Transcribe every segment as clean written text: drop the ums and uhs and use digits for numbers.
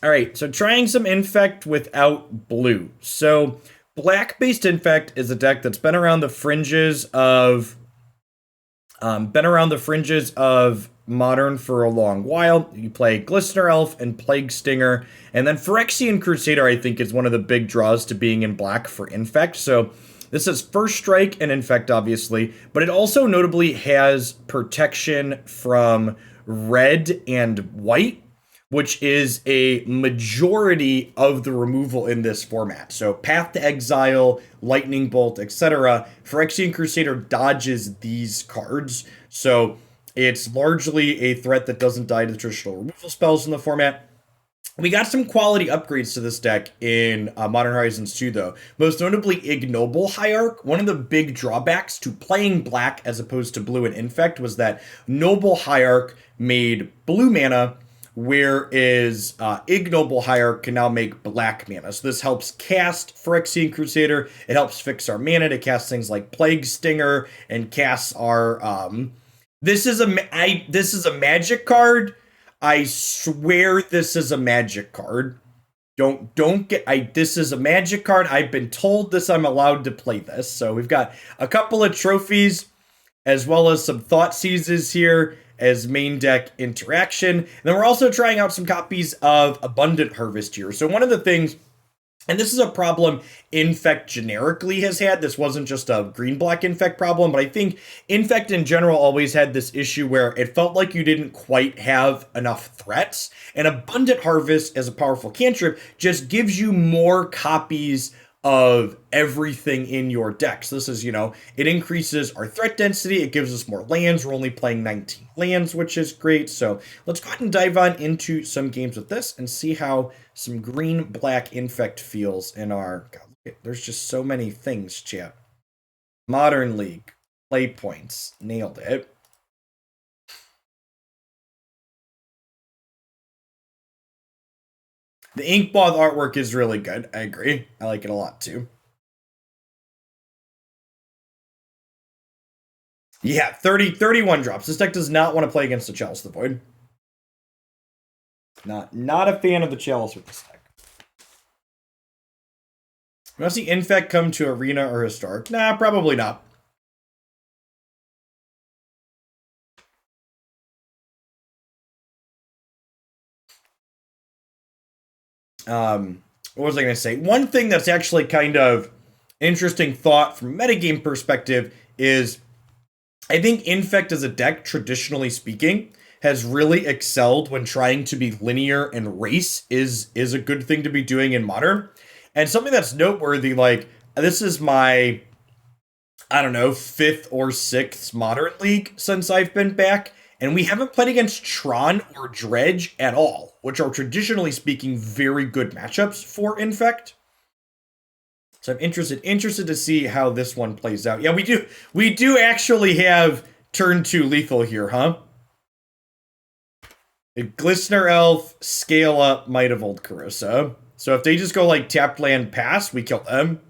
All right, so trying some Infect without blue. So black-based Infect is a deck that's been around the fringes of Modern for a long while. You play Glistener Elf and Plague Stinger, and then Phyrexian Crusader, I think, is one of the big draws to being in black for Infect. So this is First Strike and Infect, obviously, but it also notably has protection from red and white, which is a majority of the removal in this format. So Path to Exile, Lightning Bolt, etc. Phyrexian Crusader dodges these cards. So it's largely a threat that doesn't die to the traditional removal spells in the format. We got some quality upgrades to this deck in Modern Horizons 2, though. Most notably, Ignoble Hierarch. One of the big drawbacks to playing black as opposed to blue and Infect was that Noble Hierarch made blue mana, whereas Ignoble Hierarch can now make black mana. So this helps cast Phyrexian Crusader. It helps fix our mana to cast things like Plague Stinger and cast our... This is a magic card. I swear this is a magic card. This is a magic card. I've been told this, I'm allowed to play this. So we've got a couple of trophies as well as some Thoughtseizes here as main deck interaction. And then we're also trying out some copies of Abundant Harvest here. So one of the things, and this is a problem Infect generically has had. This wasn't just a green-black Infect problem, but I think Infect in general always had this issue where it felt like you didn't quite have enough threats. And Abundant Harvest, as a powerful cantrip, just gives you more copies of everything in your deck. So this is, it increases our threat density. It gives us more lands. We're only playing 19 lands, which is great. So let's go ahead and dive on into some games with this and see how some green-black Infect feels in our... God, there's just so many things, chat. Modern League. Play points. Nailed it. The Inkmoth artwork is really good. I agree. I like it a lot, too. Yeah, 31 drops. This deck does not want to play against the Chalice of the Void. Not a fan of the Chalice with this deck. You want to see Infect come to Arena or Historic? Nah, probably not. What was I going to say? One thing that's actually kind of interesting thought from a metagame perspective is I think Infect as a deck, traditionally speaking, has really excelled when trying to be linear, and race is a good thing to be doing in Modern. And something that's noteworthy, like, this is my, I don't know, 5th or 6th Modern League since I've been back, and we haven't played against Tron or Dredge at all, which are traditionally speaking very good matchups for Infect. So I'm interested to see how this one plays out. Yeah, we do actually have turn 2 lethal here, huh? Glistener Elf, scale up, Might of Old Krosa. So if they just go like tapped land pass, we kill them.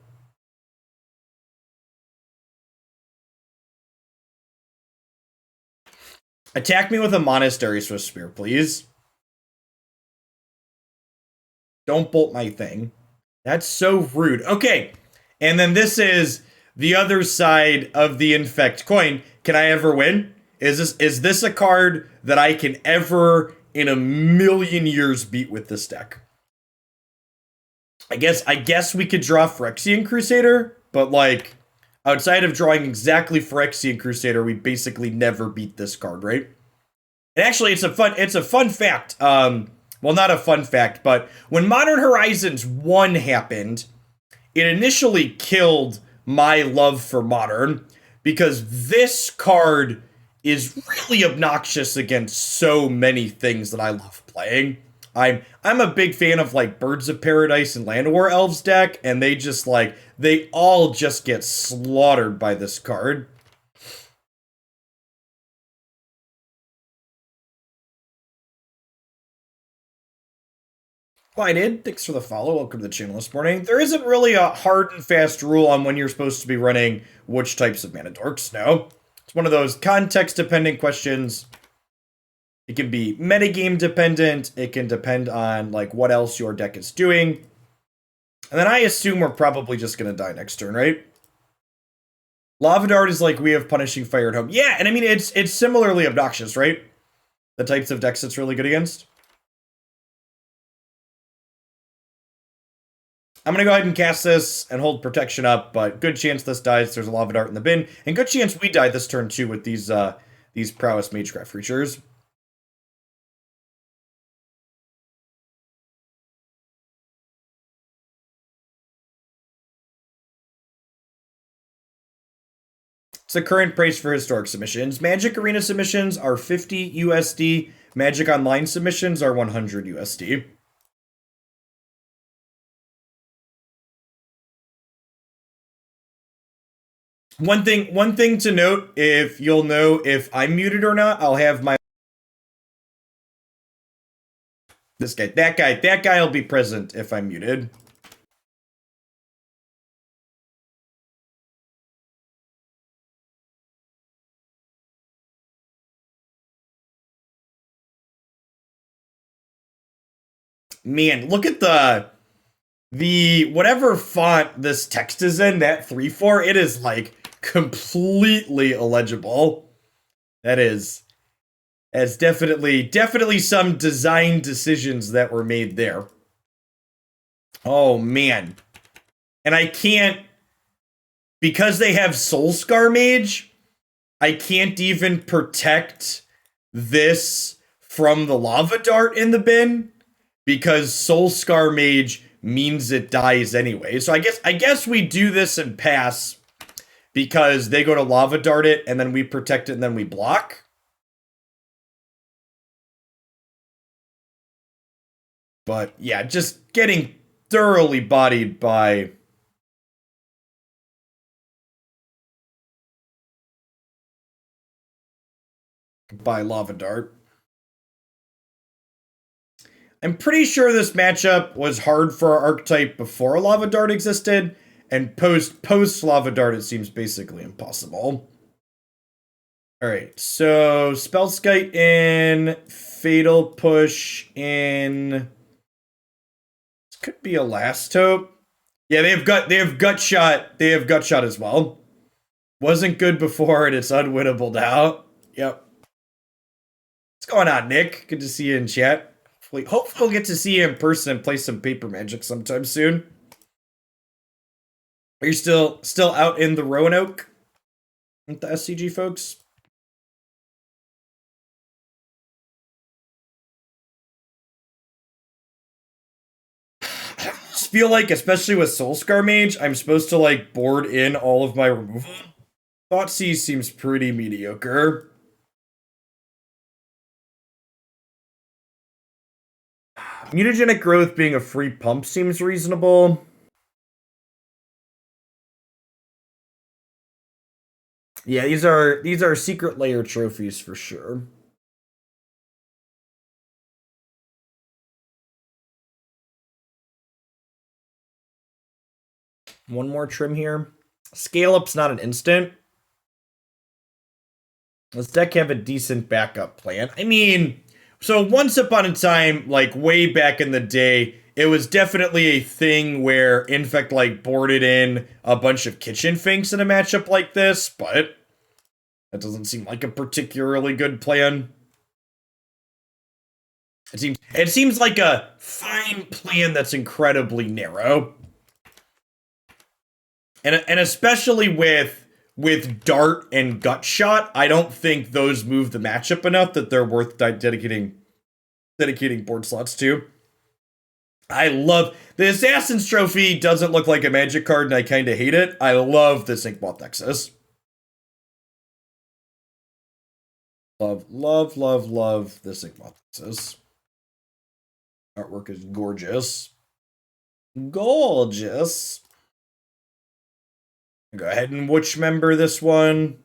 Attack me with a Monastery Swift Spear, please. Don't bolt my thing. That's so rude. Okay, and then this is the other side of the Infect coin. Can I ever win? Is this a card that I can ever in a million years beat with this deck? I guess we could draw Phyrexian Crusader, but like outside of drawing exactly Phyrexian Crusader, we basically never beat this card, right? And actually, it's a fun fact. Well, not a fun fact, but when Modern Horizons 1 happened, it initially killed my love for Modern because this card is really obnoxious against so many things that I love playing. I'm a big fan of like Birds of Paradise and Land War Elves deck, and they all just get slaughtered by this card. Well, I did. Thanks for the follow. Welcome to the channel this morning. There isn't really a hard and fast rule on when you're supposed to be running which types of mana dorks. No. It's one of those context-dependent questions. It can be metagame dependent. It can depend on like what else your deck is doing. And then I assume we're probably just going to die next turn, right? Lava Dart is like we have Punishing Fire at home. Yeah, and I mean, it's similarly obnoxious, right? The types of decks it's really good against. I'm going to go ahead and cast this and hold protection up, but good chance this dies. There's a Lava Dart in the bin. And good chance we die this turn, too, with these Prowess Magecraft creatures. It's the current price for historic submissions. Magic Arena submissions are 50 USD. Magic Online submissions are 100 USD. One thing to note, if you'll know if I'm muted or not, I'll have my that guy will be present if I'm muted. Man, look at the whatever font this text is in, that 3/4, it is like completely illegible. That's definitely some design decisions that were made there. Oh man. And I can't, because they have Soulscar Mage, I can't even protect this from the Lava Dart in the bin, because Soulscar Mage means it dies anyway. So I guess we do this and pass, because they go to Lava Dart it, and then we protect it, and then we block. But yeah, just getting thoroughly bodied by Lava Dart. I'm pretty sure this matchup was hard for our archetype before Lava Dart existed, and post Lava Dart it seems basically impossible. Alright, so Spellskite in, Fatal Push in. This could be a Last Hope. Yeah, they have gut shot. They have gut shot as well. Wasn't good before, and it's unwinnable now. Yep. What's going on, Nick? Good to see you in chat. Hopefully we'll get to see you in person and play some Paper Magic sometime soon. Are you still out in the Roanoke with the SCG folks? I just feel like, especially with Soulscar Mage, I'm supposed to like board in all of my removal. Thoughtseize seems pretty mediocre. Mutagenic Growth being a free pump seems reasonable. Yeah, these are secret layer trophies for sure. One more trim here. Scale up's not an instant. This deck have a decent backup plan. I mean, so once upon a time, like way back in the day, it was definitely a thing where Infect like boarded in a bunch of Kitchen Finks in a matchup like this, but that doesn't seem like a particularly good plan. It seems like a fine plan that's incredibly narrow. And especially with Dart and Gut Shot, I don't think those move the matchup enough that they're worth dedicating board slots to. I love the Assassin's Trophy. Doesn't look like a Magic card, and I kind of hate it. I love this Inkmoth Nexus. Love this Inkmoth Nexus. Artwork is gorgeous. Gorgeous. Go ahead and Witchmember this one.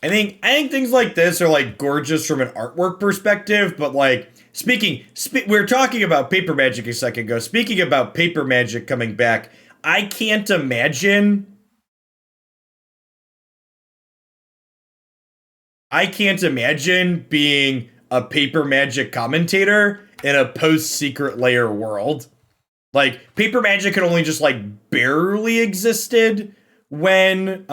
I think things like this are like gorgeous from an artwork perspective, but like we were talking about paper magic a second ago. Speaking about paper magic coming back, I can't imagine being a paper magic commentator in a post-secret layer world. Like paper magic had only just like barely existed when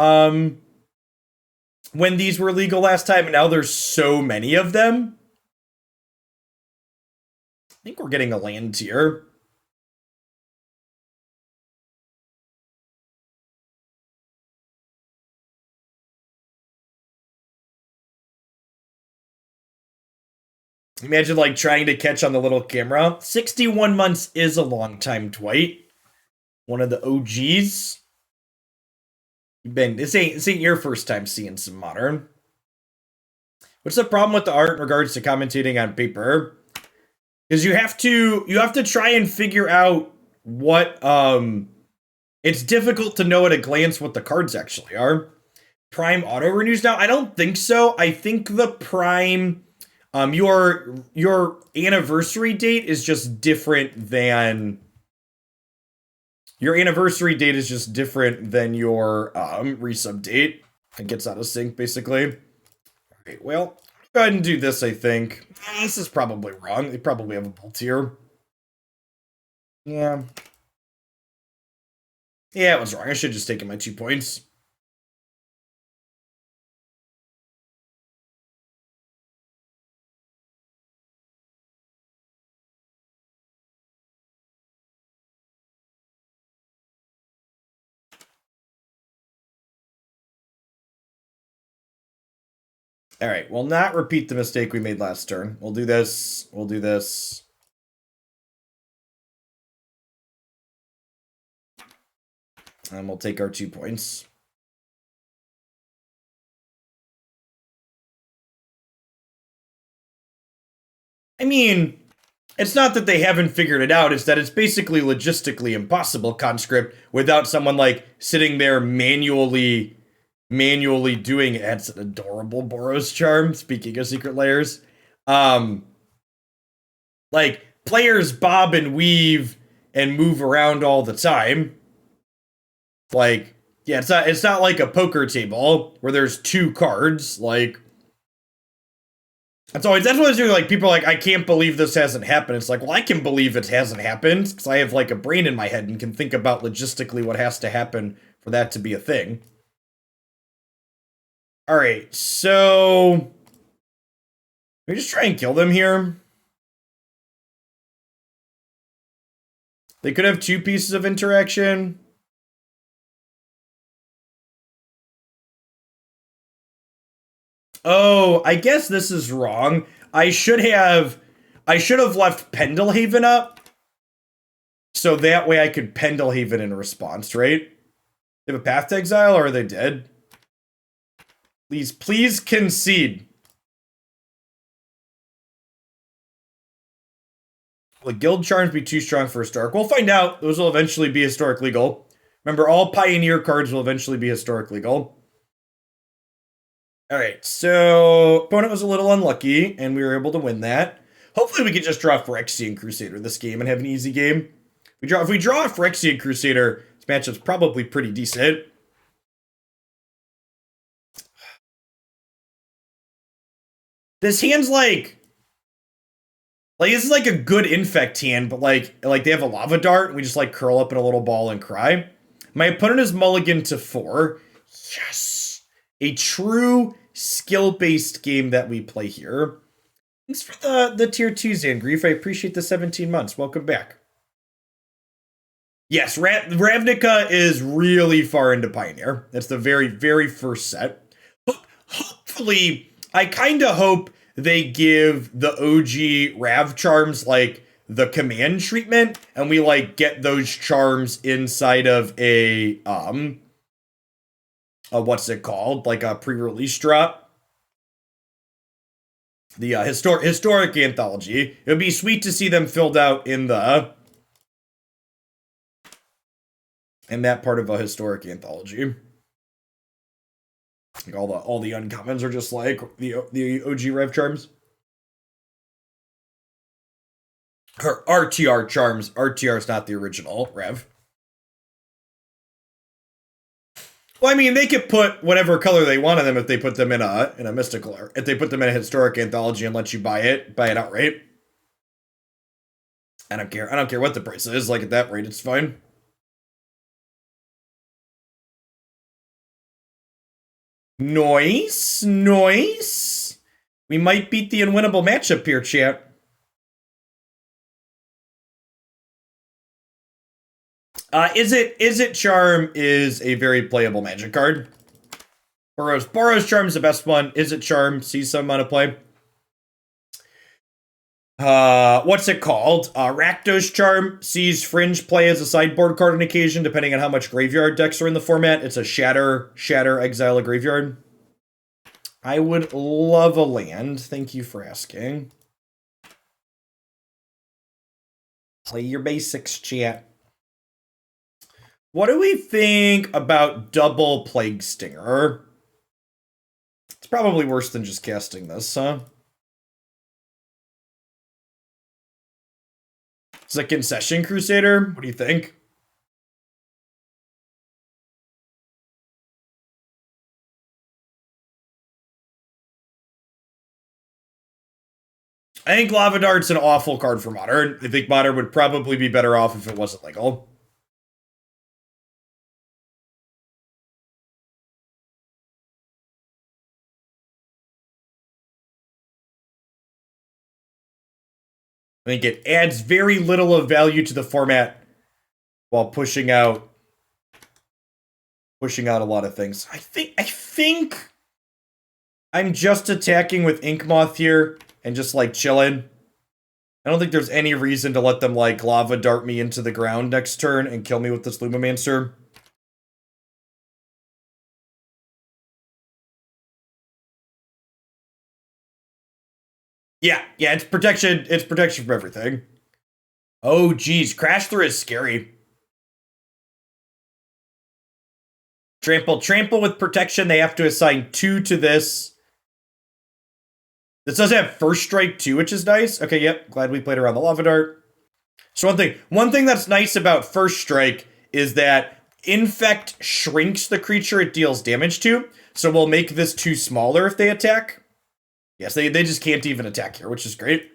these were legal last time, and now there's so many of them. I think we're getting a land tier. Imagine like trying to catch on the little camera. 61 months is a long time, Dwight. One of the OGs. This ain't your first time seeing some modern. What's the problem with the art in regards to commentating on paper? Is you have to try and figure out what it's difficult to know at a glance what the cards actually are. Prime auto renews now? I don't think so. I think the Prime your anniversary date is just different than your resub date. It gets out of sync basically. Okay, well, go ahead and do this, I think. This is probably wrong. They probably have a bolt here. Yeah. Yeah, it was wrong. I should have just taken my 2 points. All right, we'll not repeat the mistake we made last turn. We'll do this. We'll do this. And we'll take our 2 points. I mean, it's not that they haven't figured it out. It's that it's basically logistically impossible, Conscript, without someone like sitting there manually doing it. It's an adorable Boros charm, speaking of secret layers. Like, players bob and weave and move around all the time. Like, yeah, it's not like a poker table where there's 2 cards. Like, that's what I was doing. Like, people are like, I can't believe this hasn't happened. It's like, well, I can believe it hasn't happened because I have like a brain in my head and can think about logistically what has to happen for that to be a thing. All right, so we just try and kill them here. They could have 2 pieces of interaction. Oh, I guess this is wrong. I should have left Pendelhaven up. So that way I could Pendelhaven in response, right? They have a Path to Exile, or are they dead? Please concede. Will the guild charms be too strong for Historic? We'll find out. Those will eventually be Historic legal. Remember, all Pioneer cards will eventually be Historic legal. Alright, so opponent was a little unlucky, and we were able to win that. Hopefully we could just draw Phyrexian Crusader this game and have an easy game. If we draw a Phyrexian Crusader, this matchup's probably pretty decent. This hand's like this is like a good Infect hand, but like they have a Lava Dart, and we just like curl up in a little ball and cry. My opponent is mulligan to 4. Yes! A true skill-based game that we play here. Thanks for the tier 2, Zangrief. I appreciate the 17 months. Welcome back. Yes, Ravnica is really far into Pioneer. That's the very, very first set. Hopefully, I kind of hope they give the OG Rav charms like the command treatment, and we like get those charms inside of a what's it called? Like a pre-release drop. The historic anthology. It would be sweet to see them filled out in that part of a historic anthology. Like all the uncommons are just like the OG Rev charms. Her RTR charms. RTR is not the original Rev. Well, I mean, they could put whatever color they want on them if they put them in a mystical, or if they put them in a historic anthology and let you buy it outright. I don't care. I don't care what the price is. Like at that rate, it's fine. Nice, nice. We might beat the unwinnable matchup here, chat. Is it Charm is a very playable Magic card. Burrow's Charm is the best one. Is it Charm sees some amount of play. What's it called? Rakdos Charm sees Fringe play as a sideboard card on occasion, depending on how much graveyard decks are in the format. It's a shatter, exile a graveyard. I would love a land. Thank you for asking. Play your basics, chat. What do we think about double Plague Stinger? It's probably worse than just casting this, huh? It's a Concession Crusader. What do you think? I think Lava Dart's an awful card for Modern. I think Modern would probably be better off if it wasn't legal. I think it adds very little of value to the format while pushing out a lot of things. I think I'm just attacking with Inkmoth here and just like chilling. I don't think there's any reason to let them like Lava Dart me into the ground next turn and kill me with this Lumimancer. Yeah, it's protection. It's protection from everything. Oh, geez. Crash Through is scary. Trample with protection. They have to assign 2 to this. This does have First Strike too, which is nice. Okay, yep. Glad we played around the Lava Dart. So one thing that's nice about First Strike is that Infect shrinks the creature it deals damage to. So we'll make this 2 smaller if they attack. Yes, they just can't even attack here, which is great.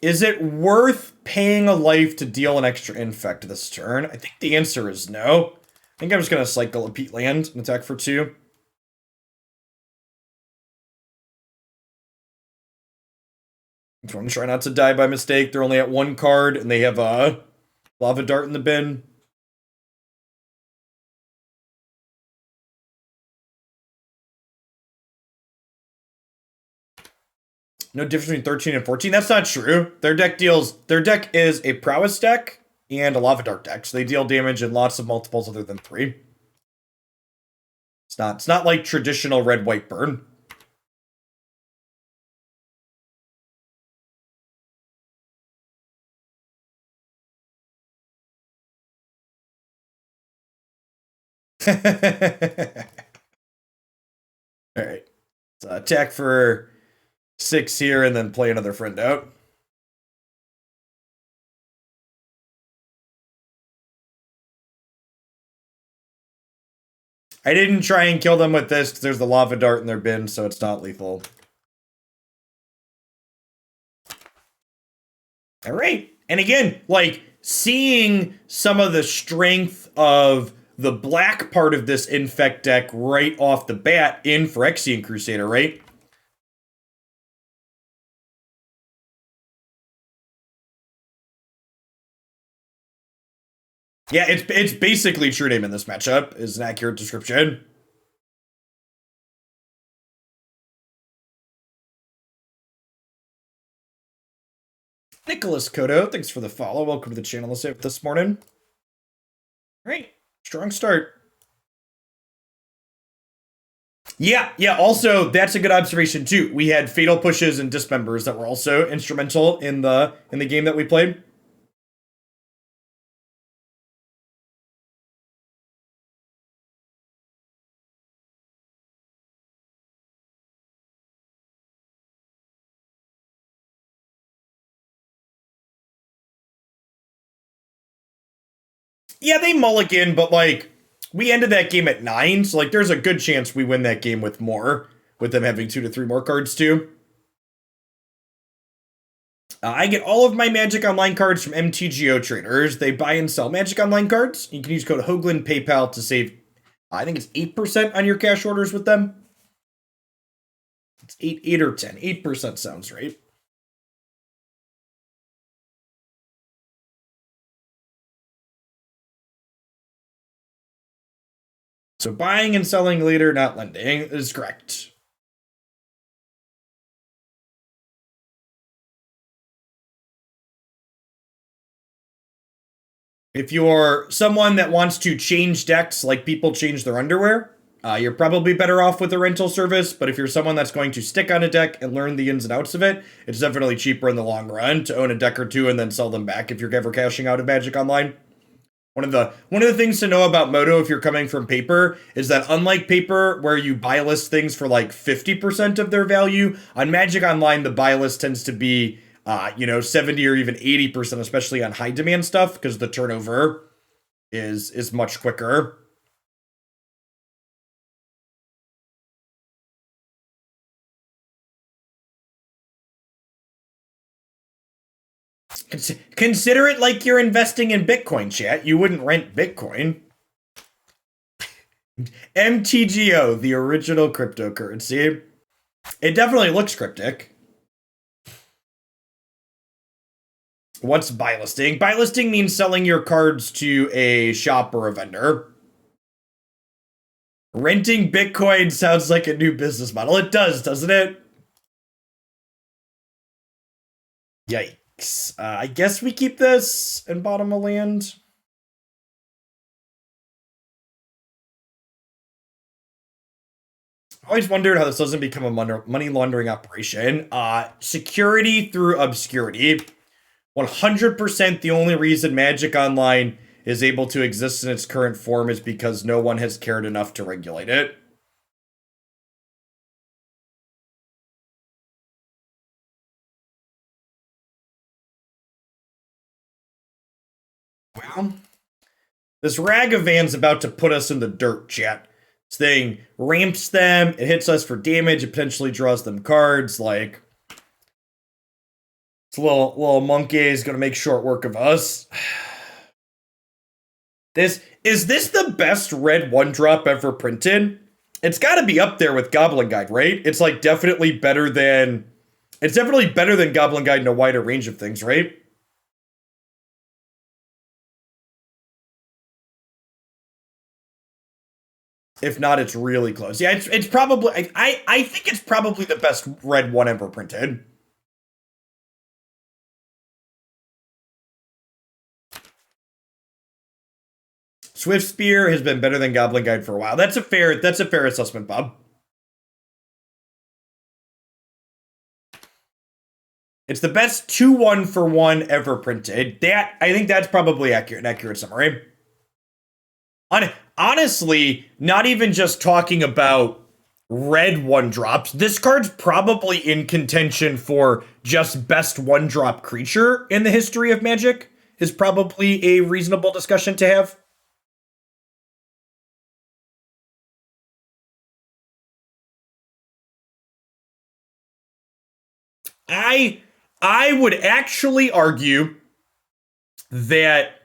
Is it worth paying a life to deal an extra Infect this turn? I think the answer is no. I think I'm just going to cycle a Peatland and attack for 2. I'm trying not to die by mistake. They're only at 1 card, and they have a Lava Dart in the bin. No difference between 13 and 14. That's not true. Their deck is a Prowess deck and a Lava Dart deck, so they deal damage in lots of multiples other than 3. It's not like traditional red-white burn. Alright. So attack for 6 here and then play another friend out. I didn't try and kill them with this because there's the Lava Dart in their bin, so it's not lethal. Alright. And again, like, seeing some of the strength of the black part of this Infect deck right off the bat in Phyrexian Crusader, right? Yeah, it's basically True Name in this matchup, is an accurate description. Nicholas Kodo, thanks for the follow. Welcome to the channel this morning. Great. Strong start. Yeah. Also, that's a good observation too. We had fatal pushes and dismembers that were also instrumental in the game that we played. Yeah, they mulligan, but like we ended that game at 9, so like there's a good chance we win that game with more, with them having 2 to 3 more cards too. I get all of my Magic Online cards from MTGO traders. They buy and sell Magic Online cards. You can use code Hoagland PayPal to save, I think it's 8% on your cash orders with them. It's 8 or 10. 8% sounds right. So buying and selling later, not lending, is correct. If you're someone that wants to change decks like people change their underwear, you're probably better off with a rental service. But if you're someone that's going to stick on a deck and learn the ins and outs of it, it's definitely cheaper in the long run to own a deck or two and then sell them back if you're ever cashing out of Magic Online. One of the things to know about Moto if you're coming from paper is that unlike paper where you buy list things for like 50% of their value, on Magic Online the buy list tends to be 70 or even 80%, especially on high demand stuff, because the turnover is much quicker. Consider it like you're investing in Bitcoin, chat. You wouldn't rent Bitcoin. MTGO, the original cryptocurrency. It definitely looks cryptic. What's buy listing? Buy listing means selling your cards to a shop or a vendor. Renting Bitcoin sounds like a new business model. It does, doesn't it? Yikes. I guess we keep this in bottom of land. I always wondered how this doesn't become a money laundering operation. Security through obscurity. 100% the only reason Magic Online is able to exist in its current form is because no one has cared enough to regulate it. Well, this Ragavan's about to put us in the dirt, chat. This thing ramps them, it hits us for damage, it potentially draws them cards, like... This little monkey is gonna make short work of us. Is this the best red 1-drop ever printed? It's gotta be up there with Goblin Guide, right? It's like definitely better than... It's definitely better than Goblin Guide in a wider range of things, right? If not, it's really close. Yeah, it's probably... I think it's probably the best red 1 ever printed. Swift Spear has been better than Goblin Guide for a while. That's a fair assessment, Bob. It's the best 2-1 for 1 ever printed. I think that's probably an accurate summary. Honestly, not even just talking about red 1-drops. This card's probably in contention for just best 1-drop creature in the history of Magic. Is probably a reasonable discussion to have. I would actually argue that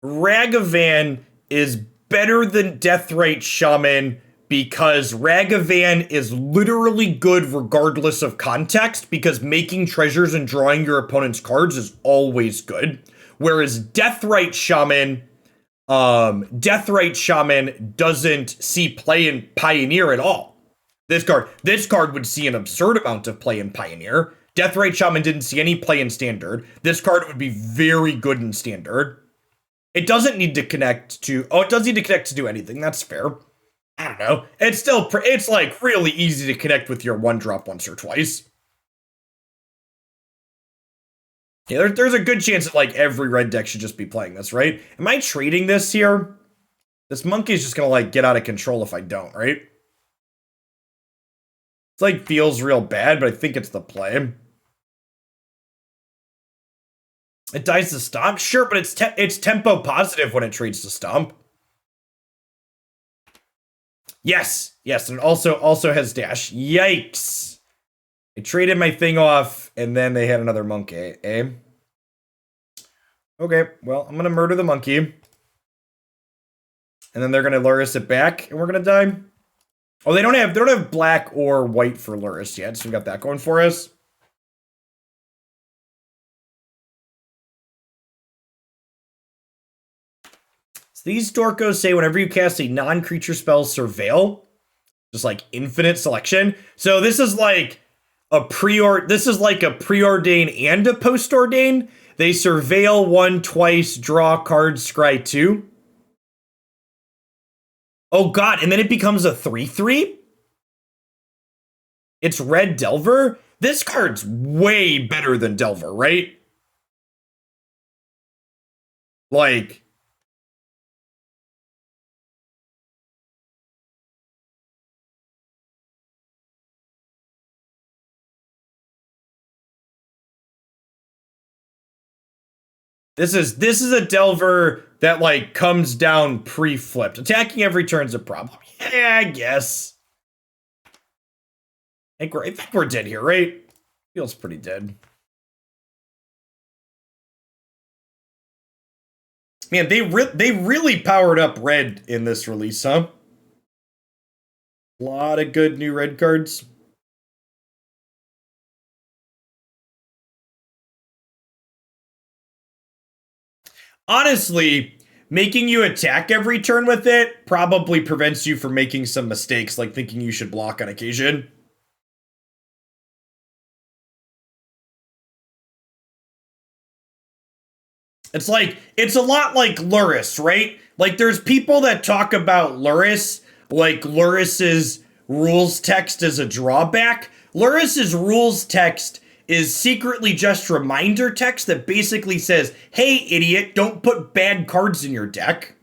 Ragavan is better than Deathrite Shaman because Ragavan is literally good regardless of context, because making treasures and drawing your opponent's cards is always good. Whereas Deathrite Shaman doesn't see play in Pioneer at all. This card would see an absurd amount of play in Pioneer. Deathrite Shaman didn't see any play in Standard. This card would be very good in Standard. It doesn't need to connect to... Oh, it does need to connect to do anything. That's fair. don't know. It's still, it's like really easy to connect with your 1-drop once or twice. Yeah, there's a good chance that like every red deck should just be playing this, right? Am I trading this here? This monkey's just gonna like get out of control if I don't, right? It's like feels real bad, but I think it's the play. It dies to stomp, sure, but it's tempo positive when it trades to stomp. Yes, and it also has dash. Yikes! I traded my thing off, and then they had another monkey, eh? Okay, well, I'm gonna murder the monkey. And then they're gonna Luris it back, and we're gonna die. Oh, they don't have black or white for Luris yet, so we got that going for us. So these Dorkos say whenever you cast a non-creature spell, surveil. Just like infinite selection. So this is like a preordain and a postordain. They surveil 1 twice, draw cards, scry 2. Oh god, and then it becomes a 3/3? It's red Delver? This card's way better than Delver, right? Like, this is a Delver that like comes down pre-flipped. Attacking every turn's a problem. Yeah, I guess. I think we're dead here, right? Feels pretty dead. Man, they really powered up red in this release, huh? A lot of good new red cards. Honestly, making you attack every turn with it probably prevents you from making some mistakes, like thinking you should block on occasion. It's a lot like Luris, right? Like, there's people that talk about Luris, like Luris's rules text as a drawback. Luris's rules text is secretly just reminder text that basically says, hey, idiot, don't put bad cards in your deck.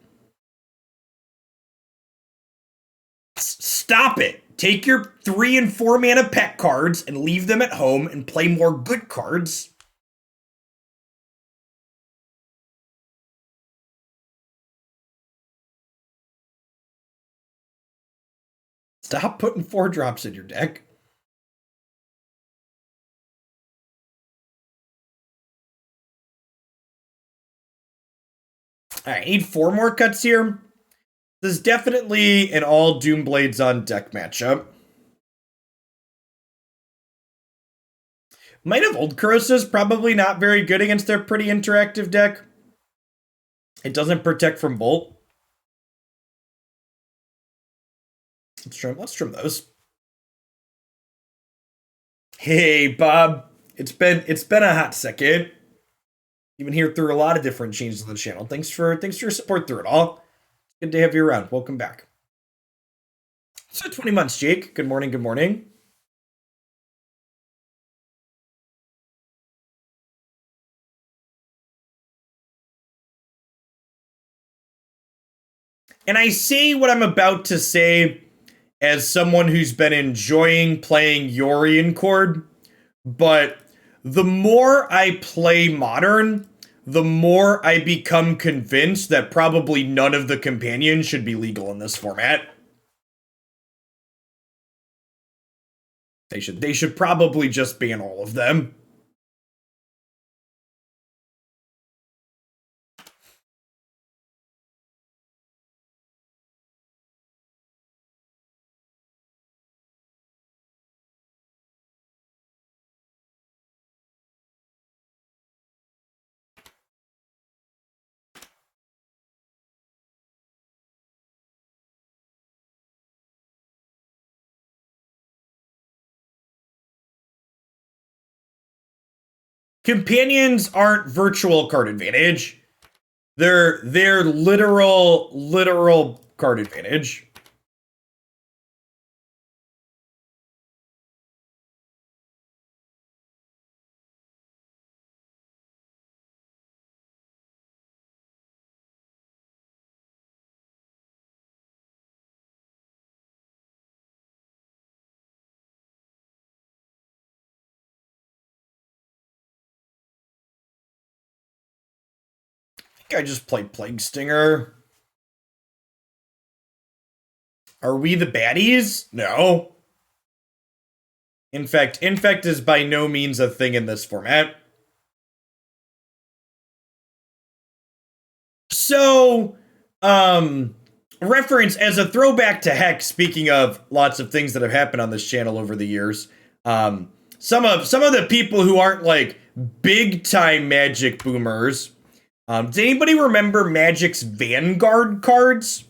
Stop it. Take your 3 and 4 mana pet cards and leave them at home and play more good cards. Stop putting 4-drops in your deck. Alright, I need 4 more cuts here. This is definitely an all Doomblades on deck matchup. Might of Old Krosa is probably not very good against their pretty interactive deck. It doesn't protect from Bolt. Let's trim those. Hey, Bob. It's been a hot second. You've been here through a lot of different changes on the channel. Thanks for your support through it all. It's good to have you around. Welcome back. So 20 months, Jake. Good morning, good morning. And I say what I'm about to say as someone who's been enjoying playing Yorion Chord, but the more I play Modern, the more I become convinced that probably none of the companions should be legal in this format. They should probably just ban all of them. Companions aren't virtual card advantage. They're literal card advantage. I just played Plague Stinger. Are we the baddies? No. Infect is by no means a thing in this format. So, reference as a throwback to Hex, speaking of lots of things that have happened on this channel over the years, some of the people who aren't like big time Magic boomers, does anybody remember Magic's Vanguard cards?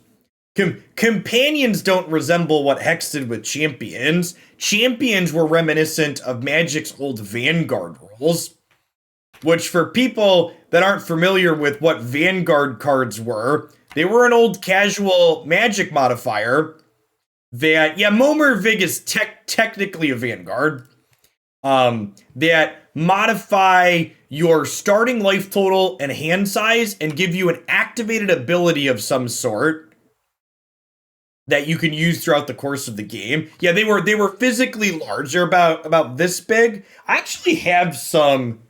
Companions don't resemble what Hex did with Champions. Champions were reminiscent of Magic's old Vanguard rules, which for people that aren't familiar with what Vanguard cards were, they were an old casual Magic modifier that, yeah, Momer Vig is technically a Vanguard, that modify your starting life total and hand size and give you an activated ability of some sort that you can use throughout the course of the game. Yeah, they were physically large. They're about this big. I actually have some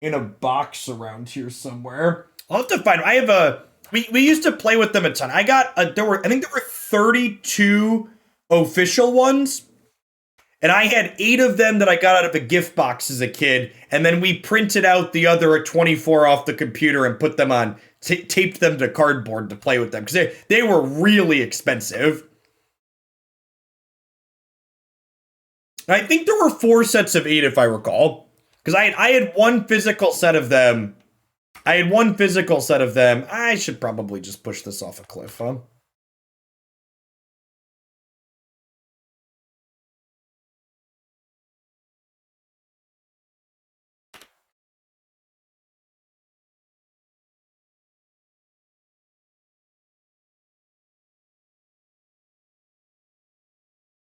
in a box around here somewhere. I'll have to find. I have a. We used to play with them a ton. I think there were 32 official ones, and I had 8 of them that I got out of a gift box as a kid, and then we printed out the other 24 off the computer and put them on, taped them to cardboard to play with them, because they were really expensive. I think there were 4 sets of 8, if I recall, because I had one physical set of them. I should probably just push this off a cliff, huh?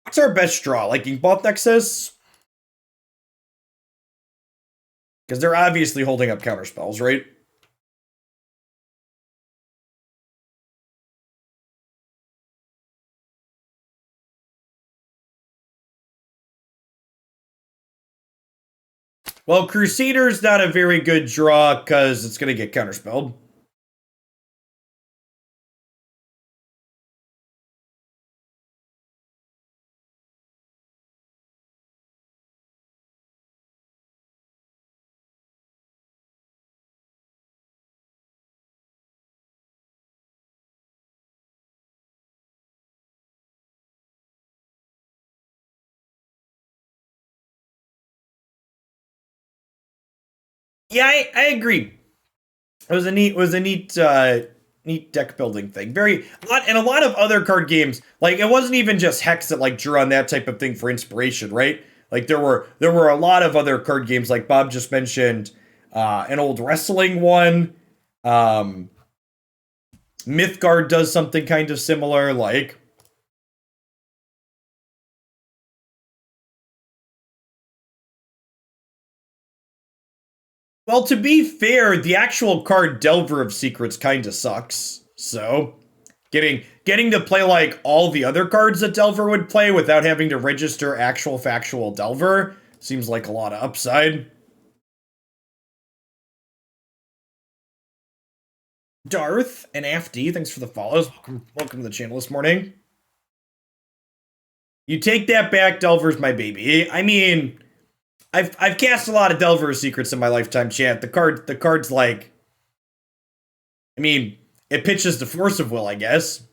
What's our best draw? Like Inkmoth Nexus? Because they're obviously holding up counterspells, right? Well, Crusader's not a very good draw because it's going to get counterspelled. Yeah, I agree. It was a neat deck building thing. A lot of other card games. Like it wasn't even just Hex that like drew on that type of thing for inspiration, right? Like there were a lot of other card games, like Bob just mentioned, an old wrestling one. Mythgard does something kind of similar, like. Well, to be fair, the actual card Delver of Secrets kind of sucks. So, getting to play like all the other cards that Delver would play without having to register actual factual Delver seems like a lot of upside. Darth and AFD, thanks for the follows. Welcome to the channel this morning. You take that back, Delver's my baby. I mean, I've cast a lot of Delver Secrets in my lifetime, chat. The card's like, I mean, it pitches the Force of Will, I guess.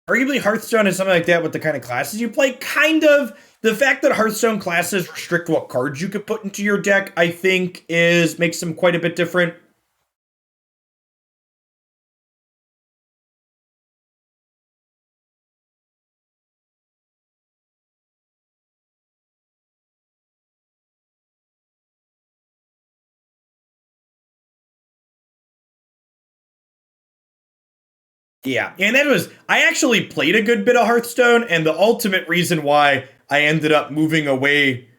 Arguably, Hearthstone is something like that with the kind of classes you play. Kind of. The fact that Hearthstone classes restrict what cards you could put into your deck, I think, makes them quite a bit different. Yeah, and I actually played a good bit of Hearthstone, and the ultimate reason why I ended up moving away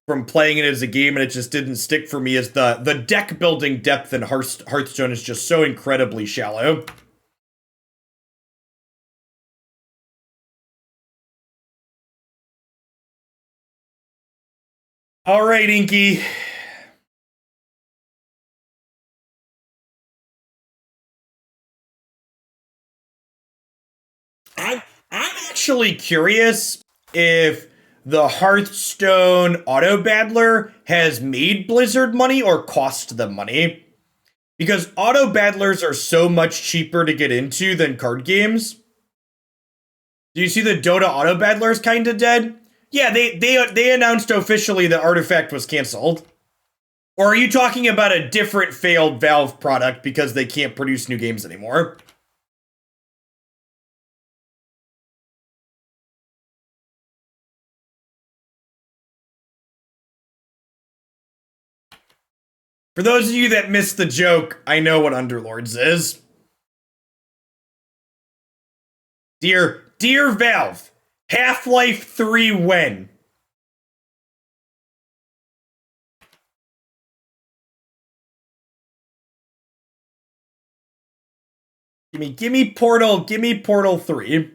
from playing it as a game and it just didn't stick for me is the deck building depth in Hearthstone is just so incredibly shallow. All right, Inky. I'm actually curious if the Hearthstone auto battler has made Blizzard money or cost them money. Because auto battlers are so much cheaper to get into than card games. Do you see the Dota auto battlers kind of dead? Yeah, they announced officially that Artifact was canceled. Or are you talking about a different failed Valve product because they can't produce new games anymore? For those of you that missed the joke, I know what Underlords is. Dear Valve, Half-Life 3 when? Give me Portal 3.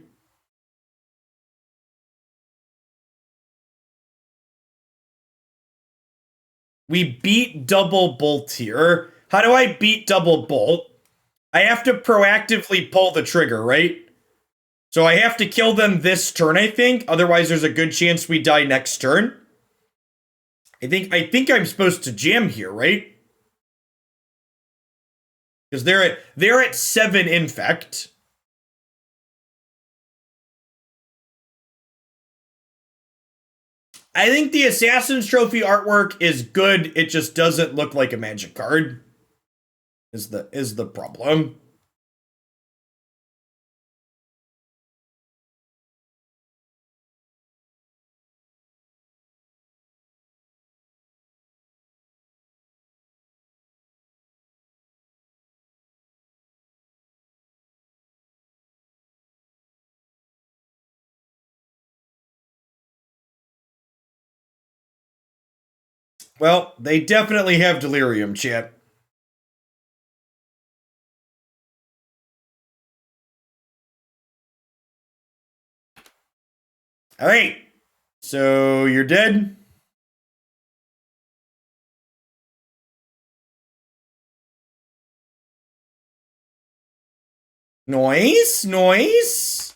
We beat Double Bolt here. How do I beat Double Bolt? I have to proactively pull the trigger, right? So I have to kill them this turn, I think. Otherwise, there's a good chance we die next turn. I think I'm supposed to jam here, right? Because they're at 7 Infect. I think the Assassin's Trophy artwork is good. It just doesn't look like a Magic card. Is the problem. Well, they definitely have Delirium, chat. All right. So you're dead? Noise.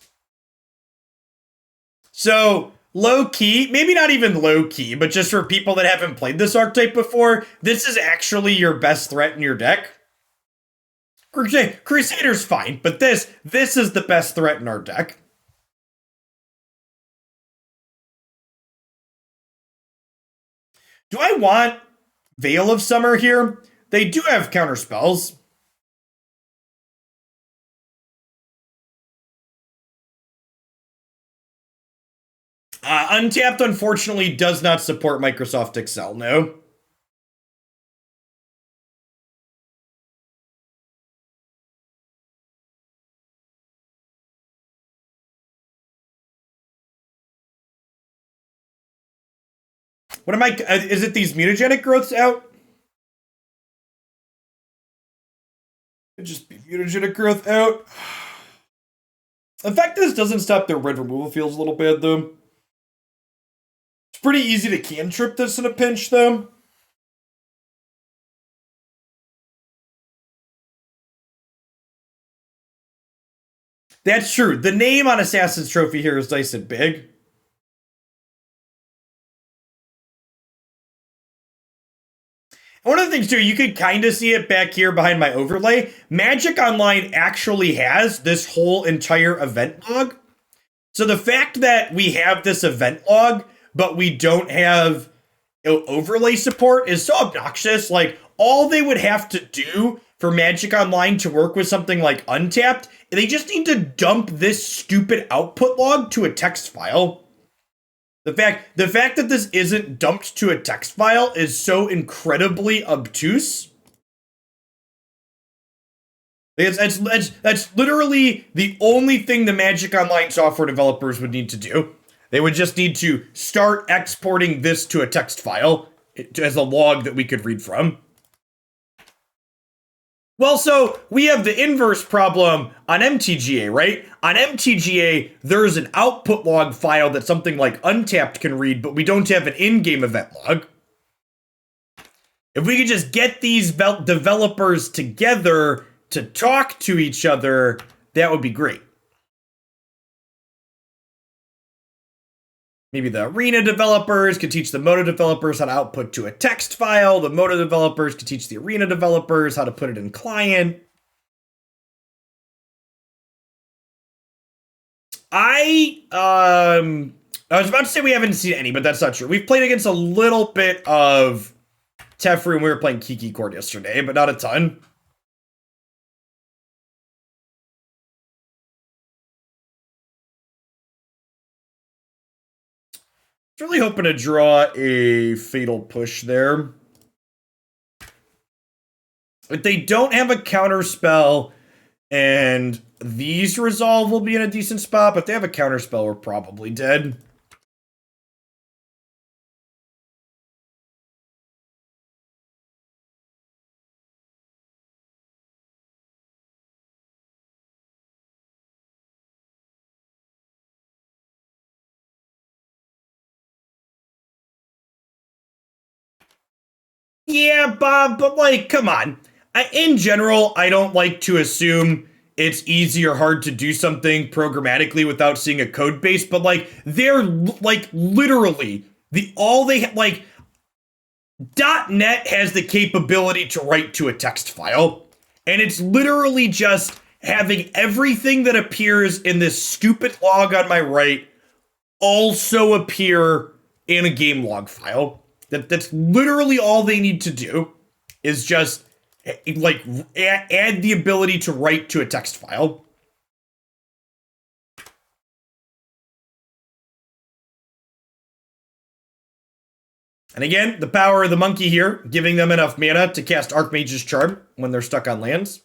So, low key, maybe not even low key, but just for people that haven't played this archetype before, this is actually your best threat in your deck. Crusader's fine, but this is the best threat in our deck. Do I want Veil of Summer here? They do have counter spells. Untapped, unfortunately, does not support Microsoft Excel, no. What am I? Is it these mutagenic growths out? It'd just be mutagenic growth out. In fact, this doesn't stop their red removal feels a little bad, though. It's pretty easy to cantrip this in a pinch, though. That's true. The name on Assassin's Trophy here is nice and big. One of the things, too, you could kind of see it back here behind my overlay. Magic Online actually has this whole entire event log. So the fact that we have this event log, but we don't have overlay support is so obnoxious. Like, all they would have to do for Magic Online to work with something like Untapped, they just need to dump this stupid output log to a text file. The fact that this isn't dumped to a text file is so incredibly obtuse. That's literally the only thing the Magic Online software developers would need to do. They would just need to start exporting this to a text file as a log that we could read from. Well, so we have the inverse problem on MTGA, right? On MTGA, there's an output log file that something like Untapped can read, but we don't have an in-game event log. If we could just get these developers together to talk to each other, that would be great. Maybe the arena developers could teach the Moto developers how to output to a text file. The Moto developers could teach the arena developers how to put it in client. I was about to say we haven't seen any, but that's not true. We've played against a little bit of Teferi when we were playing Kiki Court yesterday, but not a ton. Really hoping to draw a Fatal Push there. If they don't have a counter spell and these resolve, will be in a decent spot, but if they have a counter spell, we're probably dead. Yeah, Bob, but like, come on. In general, I don't like to assume it's easy or hard to do something programmatically without seeing a code base, but like, they're like literally all they like. .NET has the capability to write to a text file, and it's literally just having everything that appears in this stupid log on my right also appear in a game log file. That's literally all they need to do, is just like add the ability to write to a text file. And again, the power of the monkey here, giving them enough mana to cast Archmage's Charm when they're stuck on lands.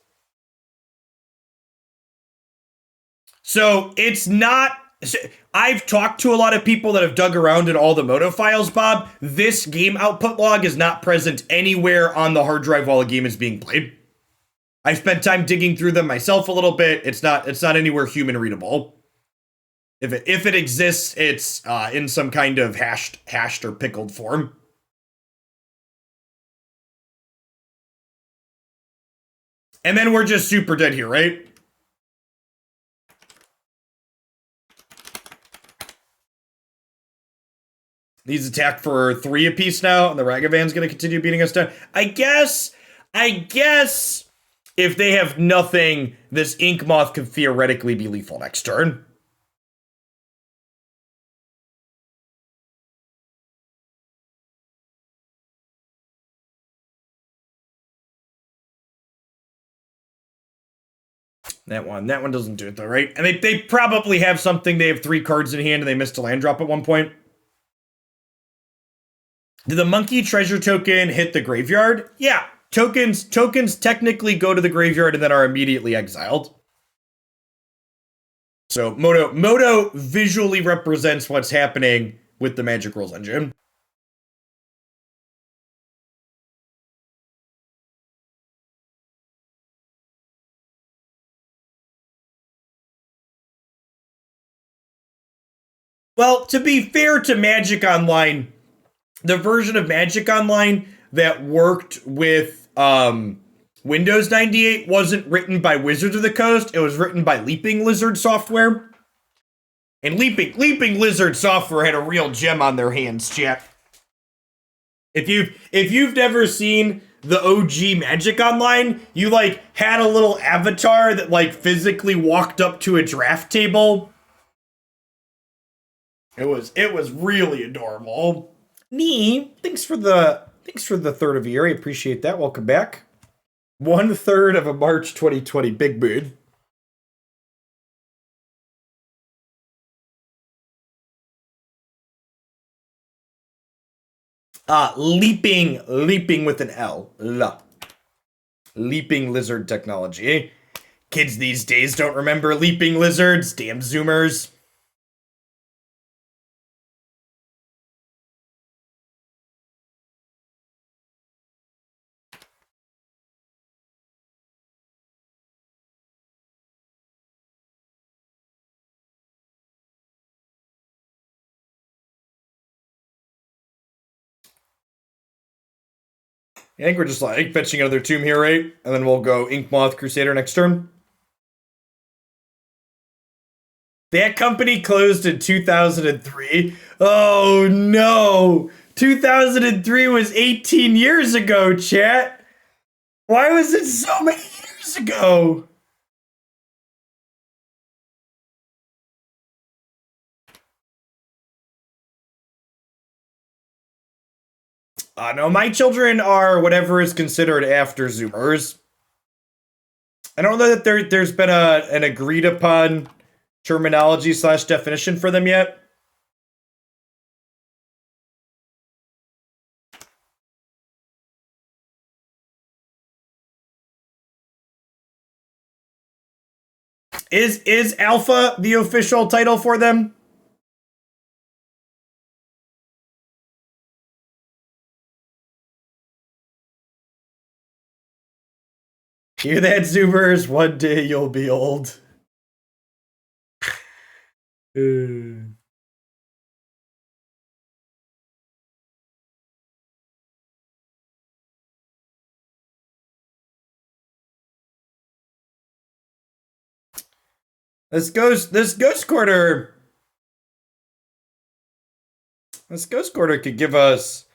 So it's not... I've talked to a lot of people that have dug around in all the Moto files, Bob. This game output log is not present anywhere on the hard drive while a game is being played. I've spent time digging through them myself a little bit. It's not anywhere human readable. If it exists, it's in some kind of hashed or pickled form. And then we're just super dead here, right? These attack for 3 apiece now, and the Ragavan's going to continue beating us down. I guess if they have nothing, this Inkmoth could theoretically be lethal next turn. That one doesn't do it though, right? And they probably have something. They have 3 cards in hand and they missed a land drop at one point. Did the monkey treasure token hit the graveyard? Yeah. Tokens technically go to the graveyard and then are immediately exiled. So Moto visually represents what's happening with the Magic Rules engine. Well, to be fair to Magic Online, the version of Magic Online that worked with Windows 98 wasn't written by Wizards of the Coast. It was written by Leaping Lizard software. And Leaping Lizard software had a real gem on their hands, chat. If you've never seen the OG Magic Online, you like had a little avatar that like physically walked up to a draft table. It was really adorable. Nee, thanks for the third of the year. I appreciate that. Welcome back. 1/3 of a March 2020 big mood. Leaping with an L. Leaping lizard technology. Kids these days don't remember leaping lizards. Damn Zoomers. I think we're just like fetching another tomb here, right? And then we'll go Inkmoth Crusader next turn. That company closed in 2003. Oh no. 2003 was 18 years ago, chat. Why was it so many years ago? No, my children are whatever is considered after Zoomers. I don't know that there's been an agreed upon terminology / definition for them yet. Is Alpha the official title for them? Hear that, Zoomers? One day you'll be old. This ghost quarter could give us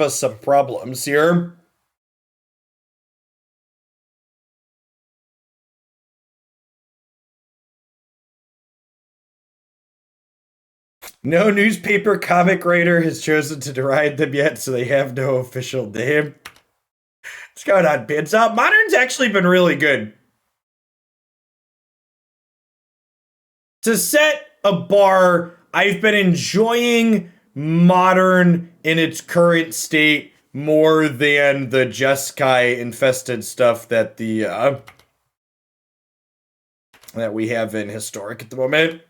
some problems here. No newspaper comic writer has chosen to deride them yet, so they have no official name. What's going on, Bids? Modern's actually been really good. To set a bar, I've been enjoying Modern in its current state more than the Jeskai infested stuff that that we have in Historic at the moment.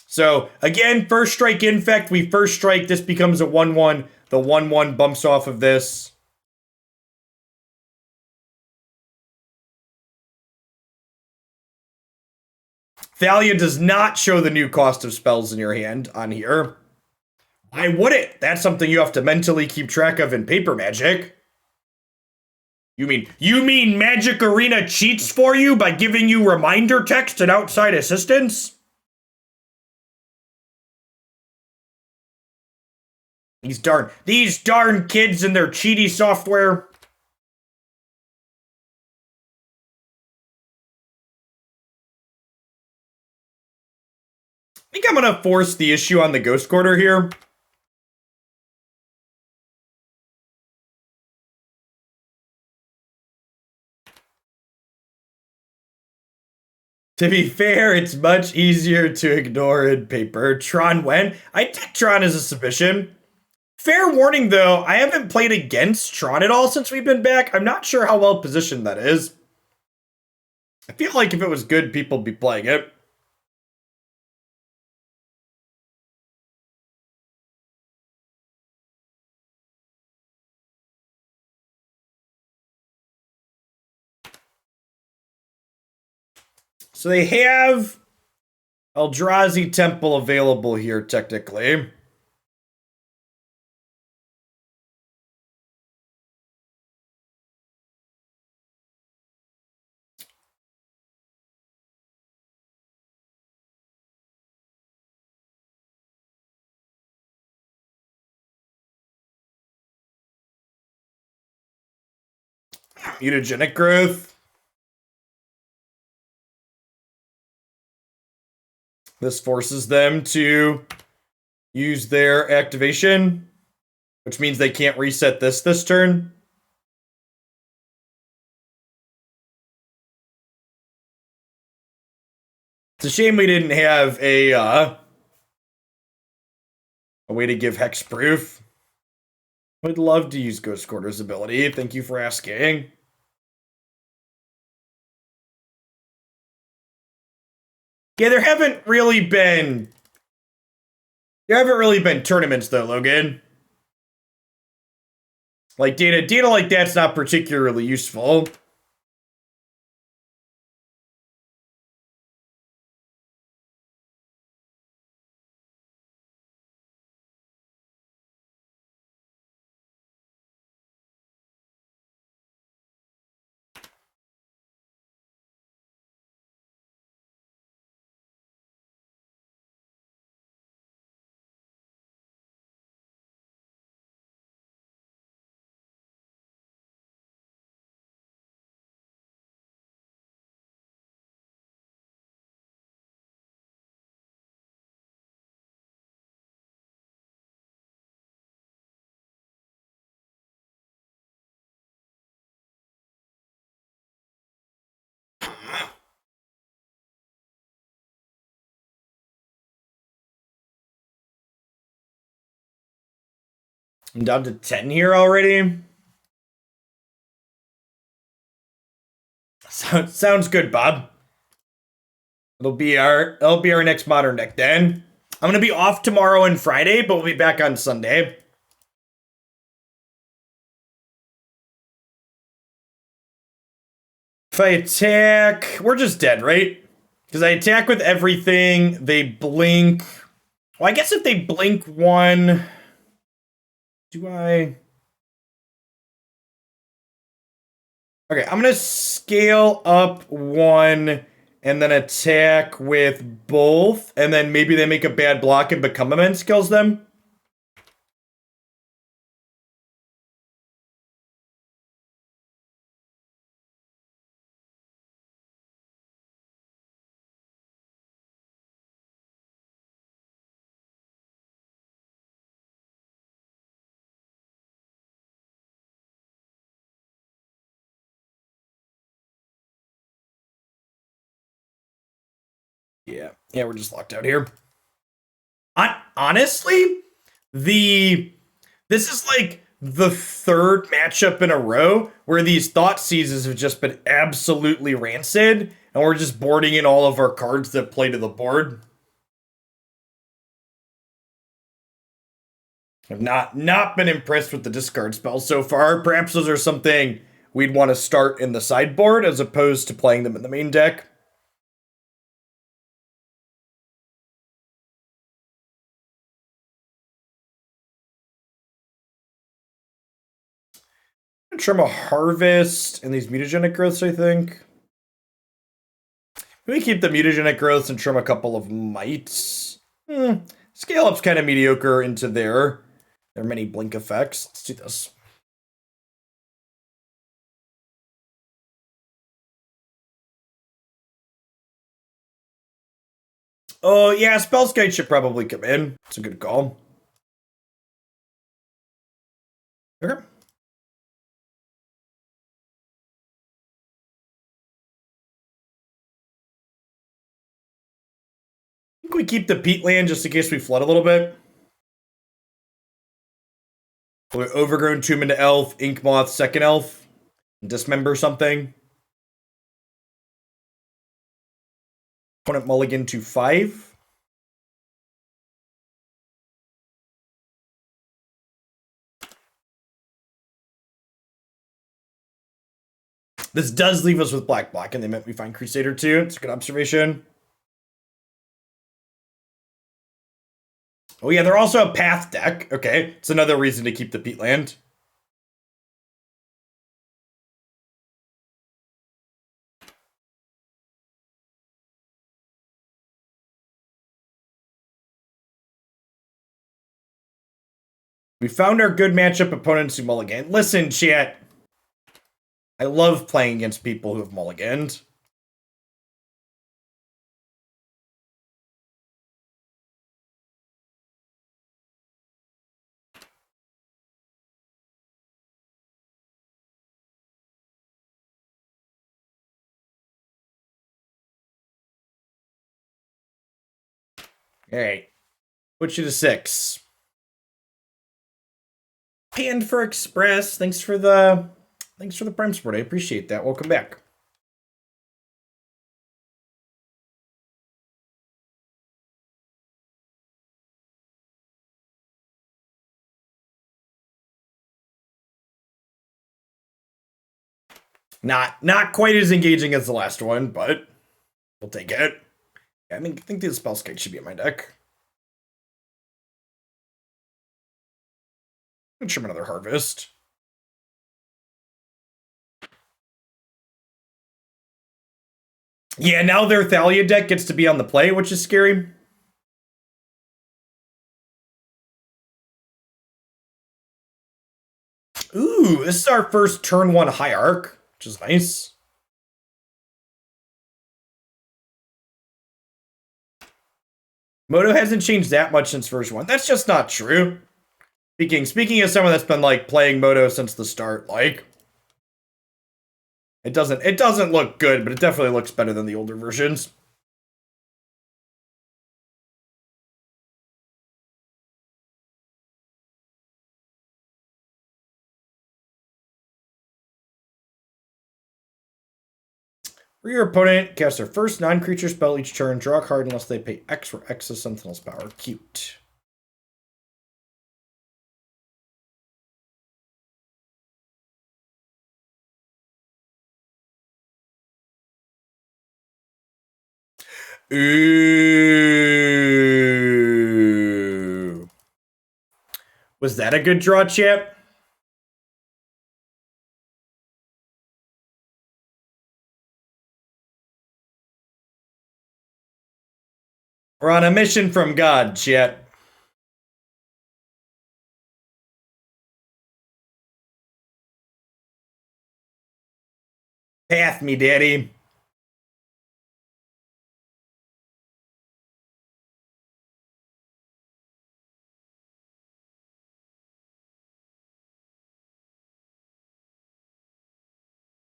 So again, first strike Infect. We first strike. This becomes a 1/1. The 1/1 bumps off of this. Thalia does not show the new cost of spells in your hand on here. Why would it? That's something you have to mentally keep track of in Paper Magic. You mean Magic Arena cheats for you by giving you reminder text and outside assistance? These darn kids and their cheaty software. I think I'm gonna force the issue on the Ghost Quarter here. To be fair, it's much easier to ignore in paper. Tron when? I take Tron as a submission. Fair warning though, I haven't played against Tron at all since we've been back. I'm not sure how well positioned that is. I feel like if it was good, people would be playing it. So they have Eldrazi Temple available here, technically. Mutagenic Growth. This forces them to use their activation, which means they can't reset this turn. It's a shame we didn't have a way to give hexproof. Would love to use Ghost Quarter's ability. Thank you for asking. Yeah, there haven't really been tournaments though, Logan. Like data like that's not particularly useful. I'm down to 10 here already. Sounds good, Bob. It'll be our next modern deck then. I'm gonna be off tomorrow and Friday, but we'll be back on Sunday. If I attack, we're just dead, right? Because I attack with everything. They blink. Well, I guess if they blink one, do I? Okay, I'm gonna scale up one and then attack with both, and then maybe they make a bad block and Become Immense kills them. Yeah, we're just locked out here. Honestly, this is like the third matchup in a row where these Thoughtseizes have just been absolutely rancid, and we're just boarding in all of our cards that play to the board. I've not been impressed with the discard spells so far. Perhaps those are something we'd want to start in the sideboard as opposed to playing them in the main deck. Trim a Harvest and these Mutagenic Growths, I think. We keep the Mutagenic Growths and trim a couple of Mites. Scale up's kind of mediocre into there. There are many blink effects. Let's do this. Oh, yeah, Spellskite should probably come in. It's a good call. Okay. I think we keep the Peatland just in case we flood a little bit. We'll Overgrown Tomb into Elf, Inkmoth, second Elf, Dismember something. Opponent mulligan to 5. This does leave us with black, and they meant we find Crusader too. It's a good observation. Oh yeah, they're also a path deck. Okay, it's another reason to keep the Peatland. We found our good matchup opponents who mulligan. Listen, chat. I love playing against people who have mulliganed. Alright. Put you to 6. Panned for Express. Thanks for the Prime support. I appreciate that. Welcome back. Not quite as engaging as the last one, but we'll take it. I think the Spellskite should be in my deck. I'm sure another Harvest. Yeah, now their Thalia deck gets to be on the play, which is scary. Ooh, this is our first turn 1 Hierarch, which is nice. Moto hasn't changed that much since version 1. That's just not true. Speaking as someone that's been like playing Moto since the start, like it doesn't look good, but it definitely looks better than the older versions. Or your opponent casts their first non-creature spell each turn, draw a card unless they pay X for X of Sentinel's power. Cute. Ooh. Was that a good draw, Chip? We're on a mission from God, Chip. Path me, daddy.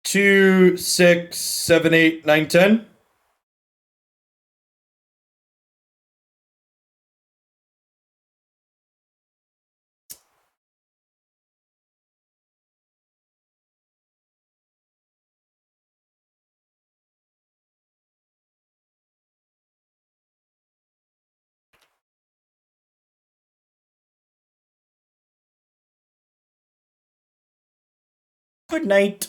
Two, 6, 7, 8, 9, 10. Good night.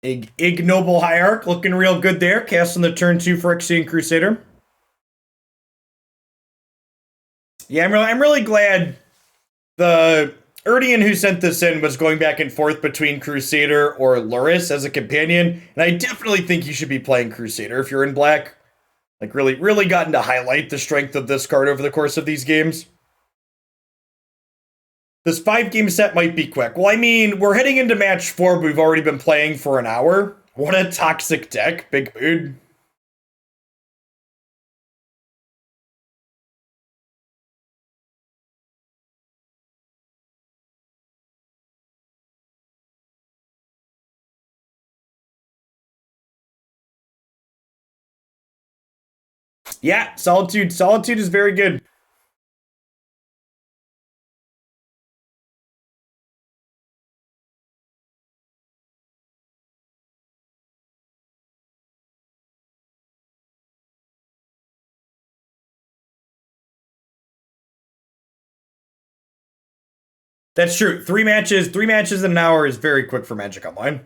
Ignoble Hierarch looking real good there. Casting the turn 2 Phyrexian Crusader. Yeah, I'm really glad the Erdian who sent this in was going back and forth between Crusader or Luris as a companion, and I definitely think you should be playing Crusader if you're in black. Like, really gotten to highlight the strength of this card over the course of these games. This 5-game set might be quick. Well, I mean, we're heading into match 4, but we've already been playing for an hour. What a toxic deck. Big mood. Yeah, Solitude. Solitude is very good. That's true. Three matches in an hour is very quick for Magic Online.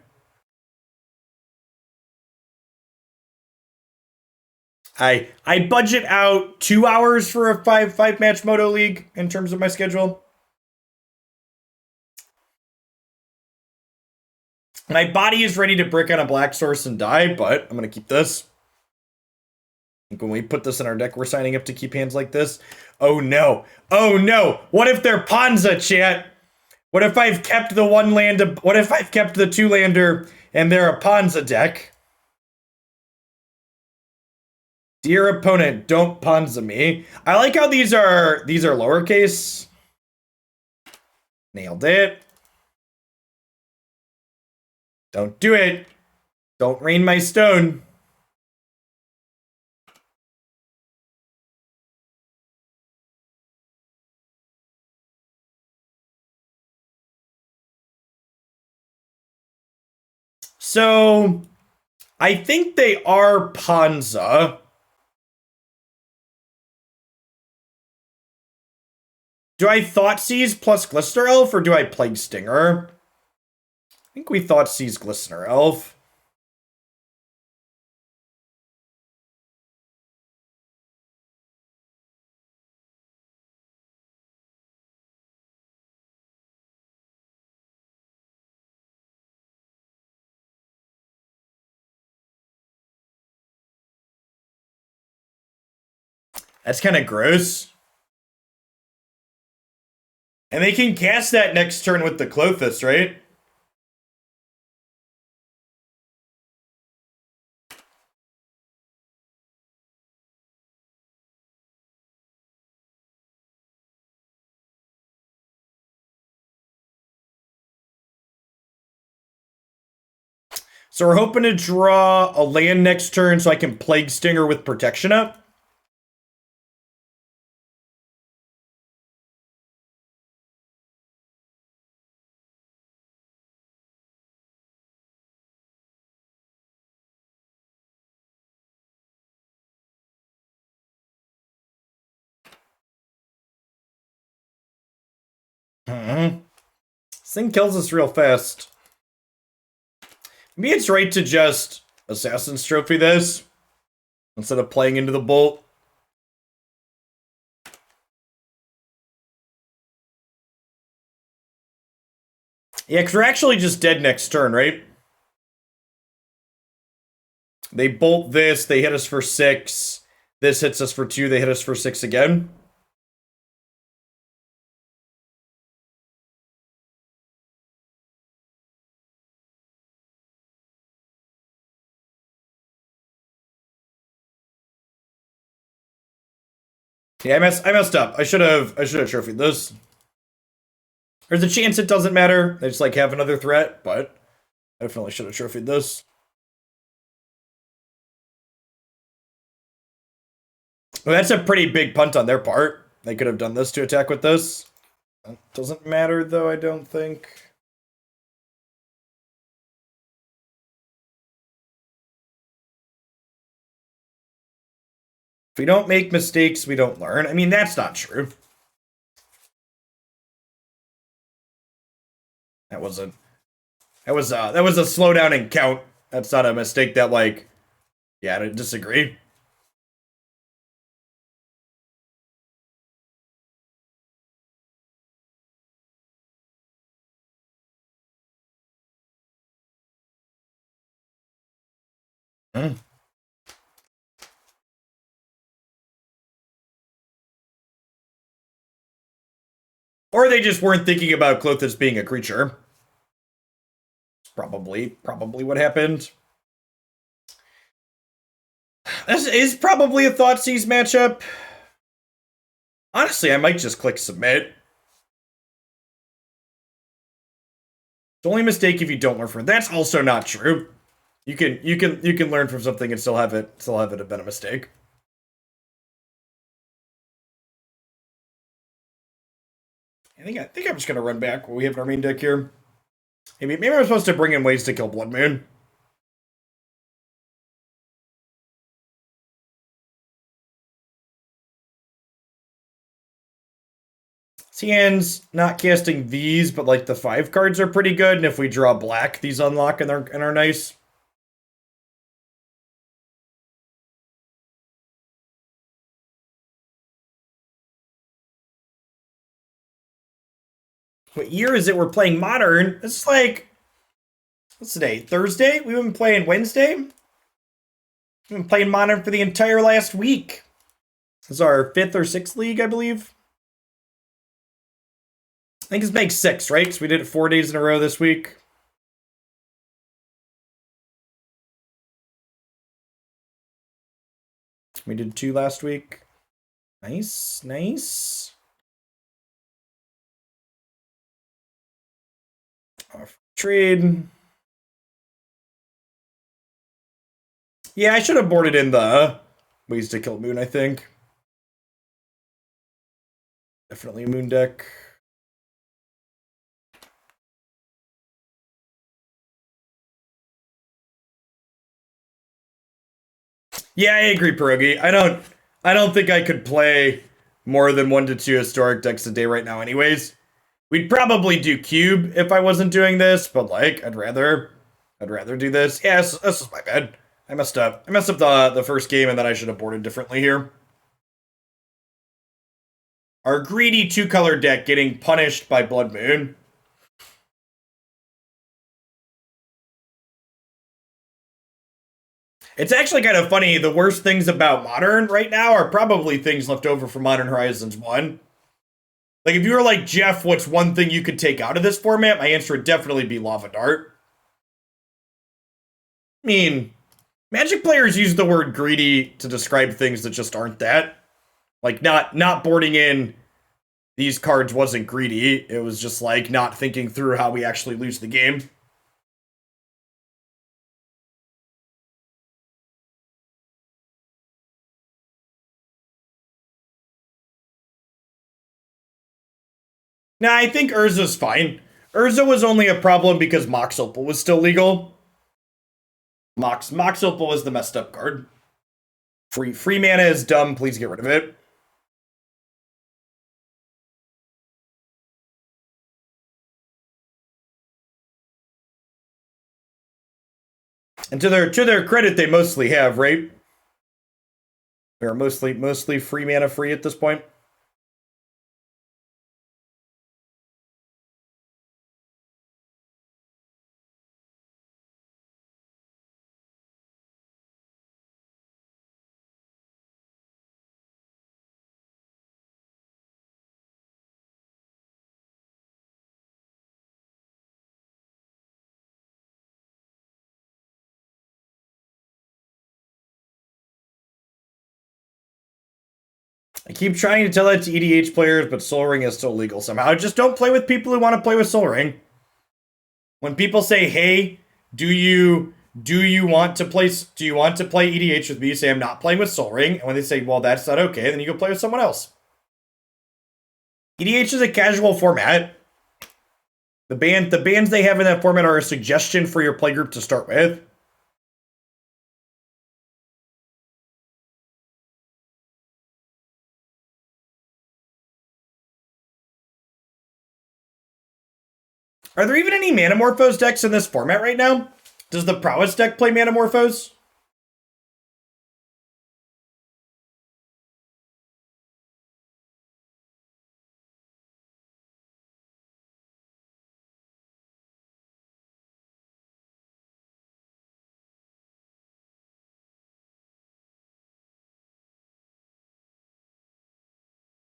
I budget out 2 hours for a five match Moto League in terms of my schedule. My body is ready to brick on a black source and die, but I'm gonna keep this. I think when we put this in our deck, we're signing up to keep hands like this. Oh no. Oh no. What if they're Panza, chat? What if I've kept the one land? What if I've kept the 2-lander and they're a Panza deck? Dear opponent, don't Panza me. I like how these are lowercase. Nailed it. Don't do it. Don't rain my stone. So, I think they are Panza. Do I Thoughtseize plus Glistener Elf, or do I Plague Stinger? I think we Thoughtseize Glistener Elf. That's kind of gross. And they can cast that next turn with the Klothys, right? So we're hoping to draw a land next turn so I can Plague Stinger with protection up. This thing kills us real fast. Maybe it's right to just Assassin's Trophy this instead of playing into the bolt. Yeah, because we're actually just dead next turn, right? They bolt this, they hit us for 6. This hits us for 2, they hit us for 6 again. Yeah, I messed up. I should have trophied this. There's a chance it doesn't matter. They just like have another threat, but I definitely should have trophied this. Well, that's a pretty big punt on their part. They could have done this to attack with this. That doesn't matter though, I don't think. If we don't make mistakes, we don't learn. I mean, that's not true. That was a slowdown and count. That's not a mistake that, like, yeah, I disagree. Or they just weren't thinking about Kloth as being a creature. Probably what happened. This is probably a Thoughtseize matchup. Honestly, I might just click submit. It's only a mistake if you don't learn from it. That's also not true. You can learn from something and still have it have been a mistake. I think I'm just gonna run back what we have in our main deck here. Maybe I'm supposed to bring in ways to kill Blood Moon. Tian's not casting these, but like the 5 cards are pretty good, and if we draw black, these unlock and are nice. What year is it we're playing Modern? It's like, what's today? Thursday? We've been playing Wednesday? We've been playing Modern for the entire last week. This is our 5th or 6th league, I believe. I think this makes 6, right? Because we did it 4 days in a row this week. We did 2 last week. Nice, nice. Trade. Yeah, I should have boarded in the ways to kill Moon, I think. Definitely a Moon deck. Yeah, I agree, Pierogi. I don't think I could play more than 1 to 2 historic decks a day right now anyways. We'd probably do Cube if I wasn't doing this, but like I'd rather do this. Yes, this is my bad. I messed up. I messed up the first game, and then I should have boarded differently here. Our greedy 2-color deck getting punished by Blood Moon. It's actually kind of funny. The worst things about Modern right now are probably things left over from Modern Horizons 1. Like, if you were like, Jeff, what's one thing you could take out of this format? My answer would definitely be Lava Dart. I mean, Magic players use the word greedy to describe things that just aren't that. Like, not boarding in these cards wasn't greedy. It was just, like, not thinking through how we actually lose the game. Nah, I think Urza's fine. Urza was only a problem because Mox Opal was still legal. Mox Opal was the messed up card. Free mana is dumb. Please get rid of it. And to their credit, they mostly have, right? They're mostly free mana free at this point. I keep trying to tell that to EDH players, but Soul Ring is still legal somehow. Just don't play with people who want to play with Soul Ring. When people say, "Hey, do you want to play EDH with me?" You say, "I'm not playing with Soul Ring." And when they say, "Well, that's not okay," then you go play with someone else. EDH is a casual format. The bands they have in that format are a suggestion for your playgroup to start with. Are there even any Manamorphose decks in this format right now? Does the Prowess deck play Manamorphose?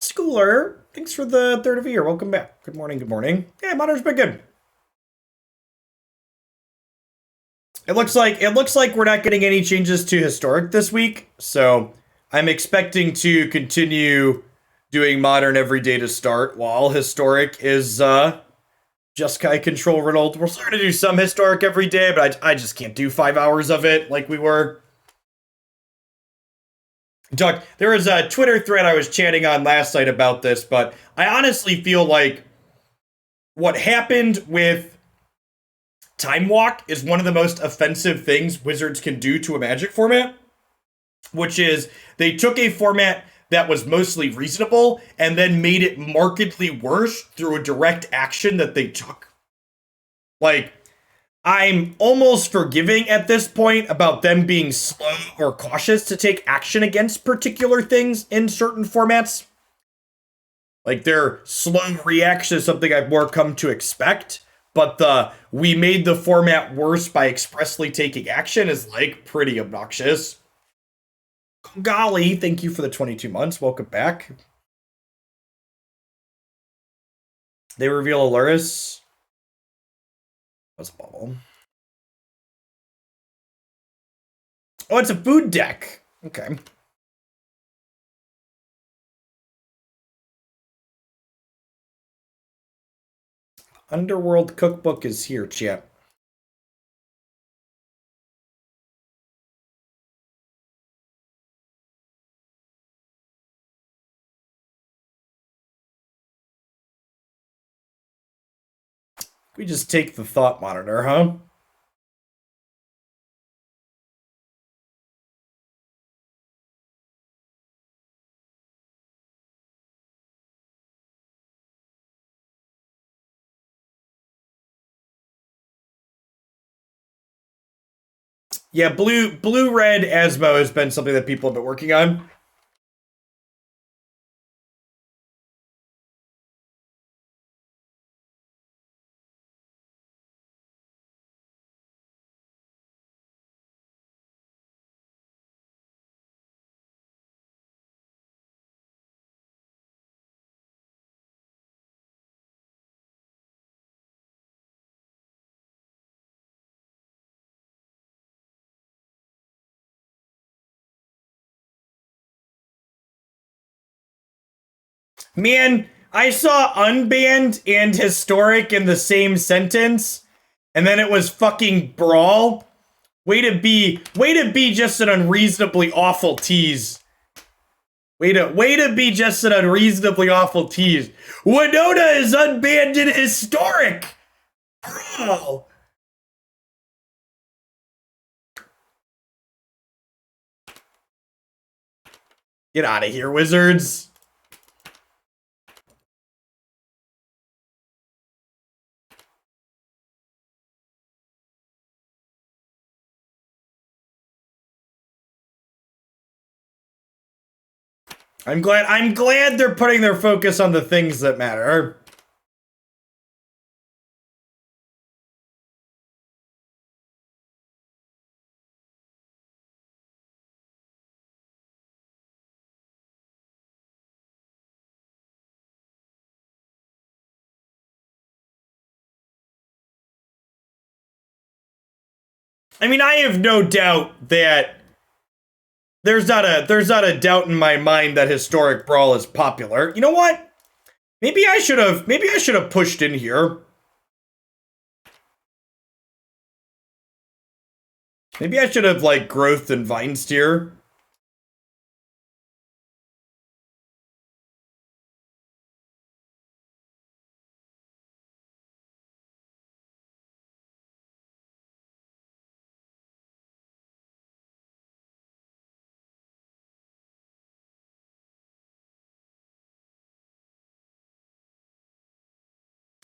Schooler, thanks for the third of the year. Welcome back. Good morning, good morning. Yeah, Modern's been good. It looks like we're not getting any changes to Historic this week, so I'm expecting to continue doing Modern every day to start, while Historic is just kind of control riddled. We're starting to do some Historic every day, but I just can't do 5 hours of it like we were. Doug, there was a Twitter thread I was chatting on last night about this, but I honestly feel like what happened with Time Walk is one of the most offensive things Wizards can do to a Magic format, which is they took a format that was mostly reasonable and then made it markedly worse through a direct action that they took. Like, I'm almost forgiving at this point about them being slow or cautious to take action against particular things in certain formats. Like, their slow reaction is something I've more come to expect, but we made the format worse by expressly taking action is, like, pretty obnoxious. Golly, thank you for the 22 months. Welcome back. They reveal Aluris. What's a bubble? Oh, it's a food deck. Okay. Underworld Cookbook is here, chat. We just take the thought monitor, huh? Yeah, blue-red Asmo has been something that people have been working on. Man, I saw unbanned and historic in the same sentence, and then it was fucking brawl. Way to be just an unreasonably awful tease. Way to be just an unreasonably awful tease. Winona is unbanned in historic. Bro. Get out of here, Wizards. I'm glad they're putting their focus on the things that matter. I mean, I have no doubt that there's not a doubt in my mind that Historic Brawl is popular. You know what? Maybe I should have pushed in here. Maybe I should have like Growth and Vines tier.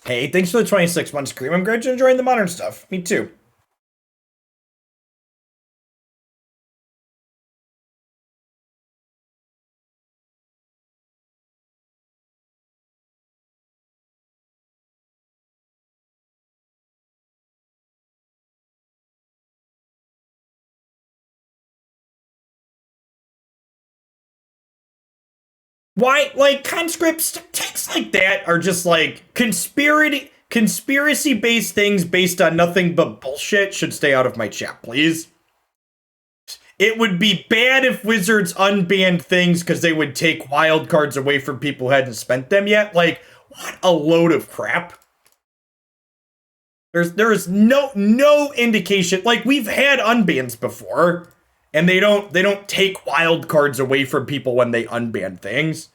Hey, thanks for the 26 months, Cream. I'm glad you're enjoying the modern stuff. Me too. Why, like, conscripts, texts like that are just like conspiracy-based things based on nothing but bullshit should stay out of my chat, please. It would be bad if Wizards unbanned things because they would take wild cards away from people who hadn't spent them yet. Like, what a load of crap. There is no indication. Like, we've had unbans before, and they don't take wild cards away from people when they unban things.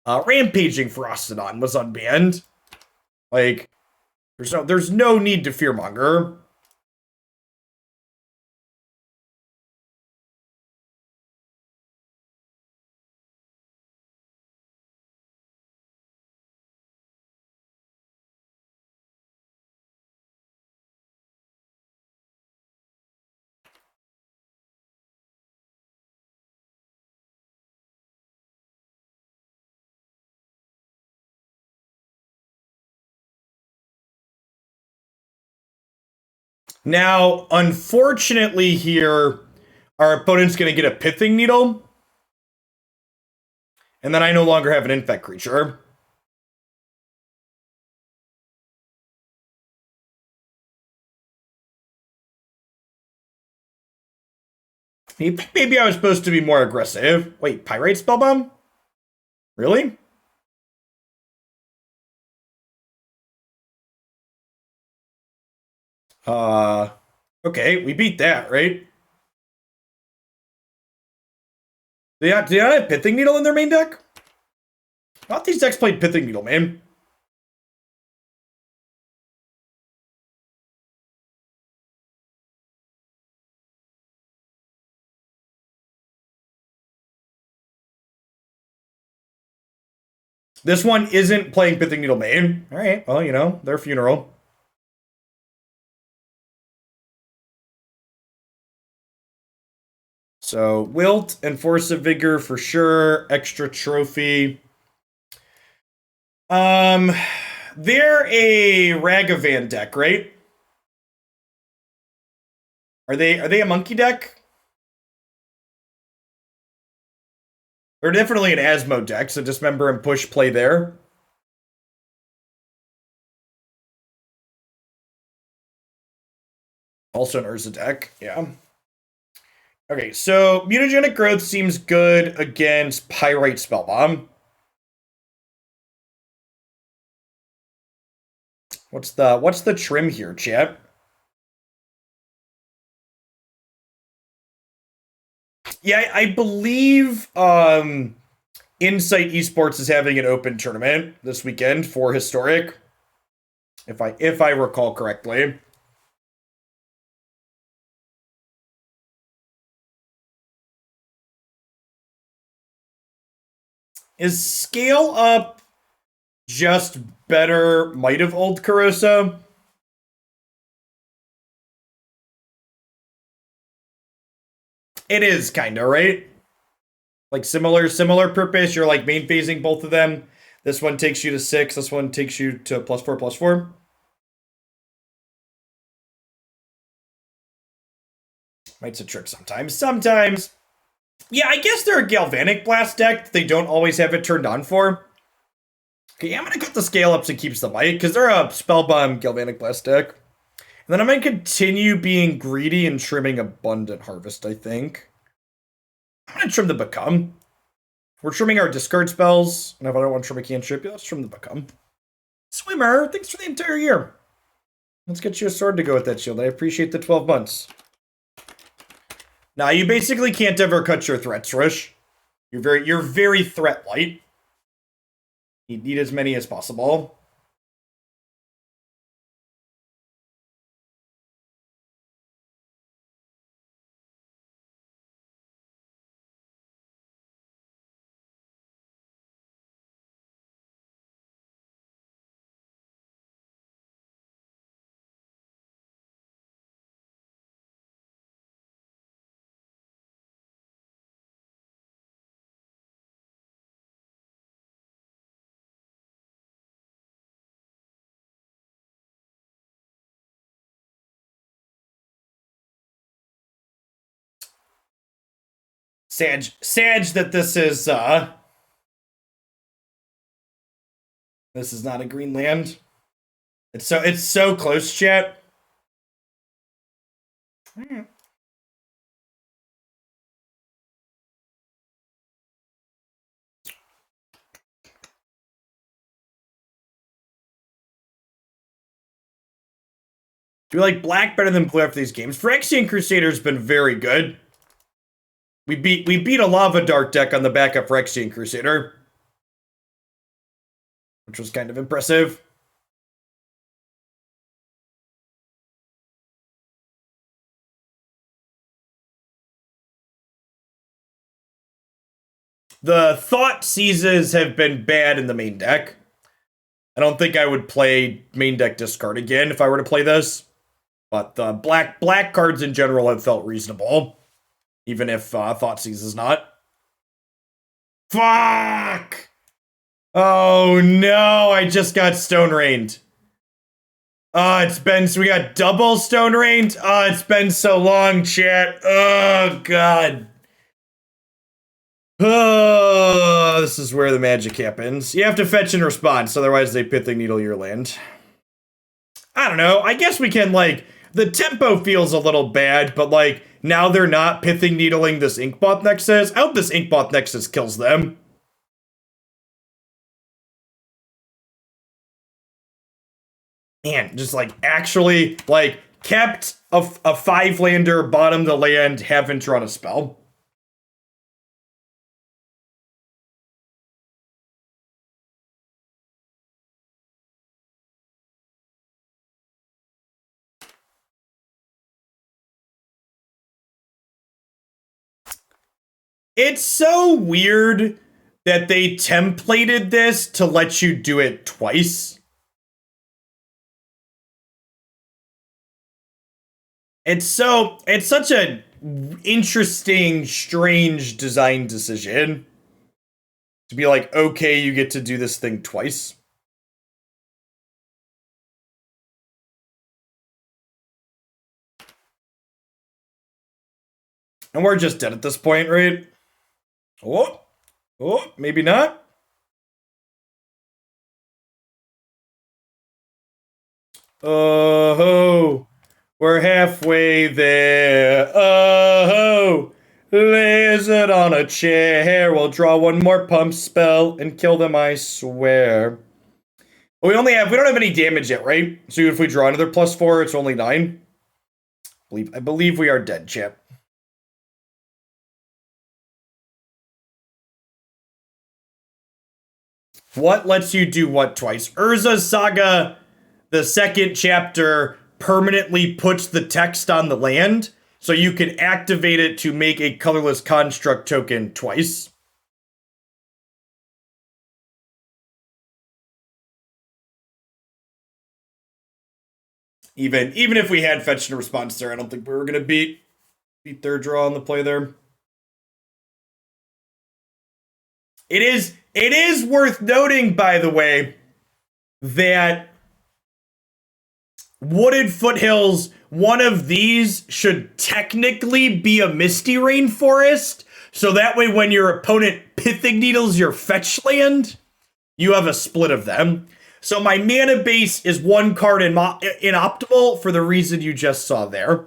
Rampaging Frostodon was unbanned. Like, there's no need to fearmonger. Now, unfortunately here, our opponent's going to get a Pithing Needle. And then I no longer have an Infect creature. Maybe I was supposed to be more aggressive. Wait, Pyrite Spellbomb? Really? Okay, we beat that, right? They not have Pithing Needle in their main deck? I thought these decks played Pithing Needle, man. This one isn't playing Pithing Needle main. Alright, well, you know, their funeral. So, Wilt and Force of Vigor for sure. Extra trophy. They're a Ragavan deck, right? Are they a monkey deck? They're definitely an Asmo deck, so Dismember and Push play there. Also an Urza deck, yeah. Okay, so Mutagenic Growth seems good against Pyrite Spellbomb. What's the trim here, chat? Yeah, I believe Insight Esports is having an open tournament this weekend for Historic. If I recall correctly. Is Scale Up just better Might of Old Krosa? It is kinda, right? Like similar purpose. You're like main phasing both of them. This one takes you to 6. This one takes you to +4/+4. Might's a trick sometimes. Sometimes. Yeah, I guess they're a Galvanic Blast deck that they don't always have it turned on for. Okay, I'm going to cut the scale up so it keeps the Might, because they're a Spellbomb Galvanic Blast deck. And then I'm going to continue being greedy and trimming Abundant Harvest, I think. I'm going to trim the Become. We're trimming our discard spells, and if I don't want to trim a cantrip, let's trim the Become. Swimmer, thanks for the entire year. Let's get you a sword to go with that shield. I appreciate the 12 months. Now, you basically can't ever cut your threats, Rush. You're very threat light. You need as many as possible. Sag that this is not a green land. It's so close, chat. Do you like black better than blue after these games? Phyrexian Crusader's been very good. We beat a Lava Dark deck on the back of Phyrexian Crusader, which was kind of impressive. The Thoughtseizes have been bad in the main deck. I don't think I would play main deck discard again if I were to play this. But the black cards in general have felt reasonable. Even if Thoughtseize is not. Fuck! Oh no, I just got Stone Rained. We got double Stone Rained? It's been so long, chat. Oh, God. Oh, this is where the magic happens. You have to fetch in response, otherwise they Pithing Needle your land. I don't know. I guess we can, like, the tempo feels a little bad, but, like, now they're not Pithing Needling this Inkmoth Nexus. I hope this Inkmoth Nexus kills them. Man, just, like, actually, like, kept a 5-lander, bottom the land, haven't drawn a spell. It's so weird that they templated this to let you do it twice. It's such a interesting, strange design decision. To be like, okay, you get to do this thing twice. And we're just dead at this point, right? Oh, maybe not. Oh, we're halfway there. Oh, lizard on a chair. We'll draw one more pump spell and kill them, I swear. But we don't have any damage yet, right? So if we draw another +4, it's only 9. I believe we are dead, chap. What lets you do what twice? Urza's Saga, the second chapter, permanently puts the text on the land, so you can activate it to make a colorless construct token twice. Even if we had fetched a response there, I don't think we were gonna beat their draw on the play there. It is worth noting, by the way, that Wooded Foothills, one of these should technically be a Misty Rainforest, so that way when your opponent Pithing Needles your fetch land, you have a split of them. So my mana base is one card in optimal for the reason you just saw there.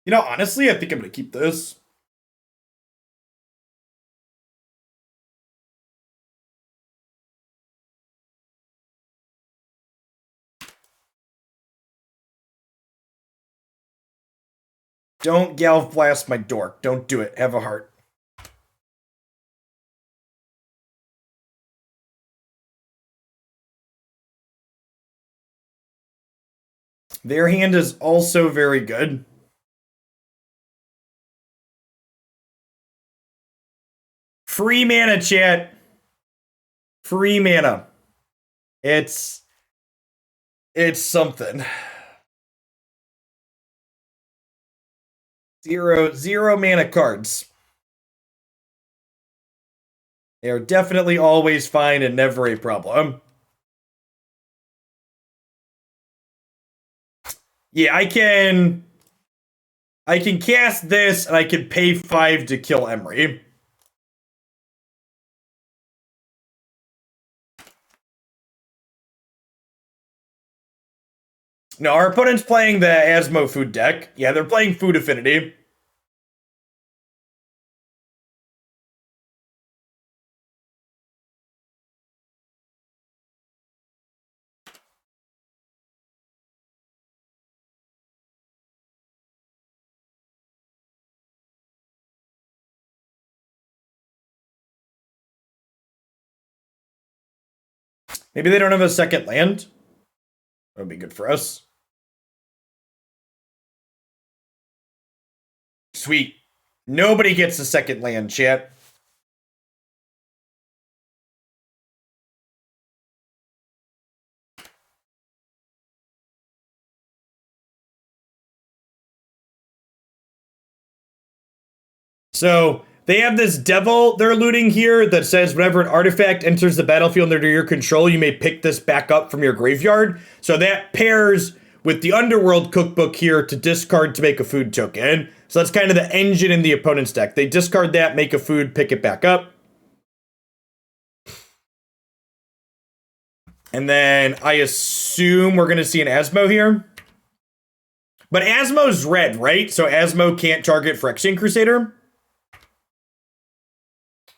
You know, honestly, I think I'm going to keep this. Don't Galv Blast my dork. Don't do it. Have a heart. Their hand is also very good. Free mana, chat. Free mana. It's something. Zero mana cards. They are definitely always fine and never a problem. Yeah, I can cast this and I can pay 5 to kill Emery. No, our opponent's playing the Asmo food deck. Yeah, they're playing Food Affinity. Maybe they don't have a second land. That would be good for us. Sweet. Nobody gets a second land, chat. So they have this devil they're looting here that says whenever an artifact enters the battlefield under your control, you may pick this back up from your graveyard. So that pairs with the Underworld cookbook here to discard to make a food token. So that's kind of the engine in the opponent's deck. They discard that, make a food, pick it back up. And then I assume we're going to see an Asmo here. But Asmo's red, right? So Asmo can't target Phyrexian Crusader.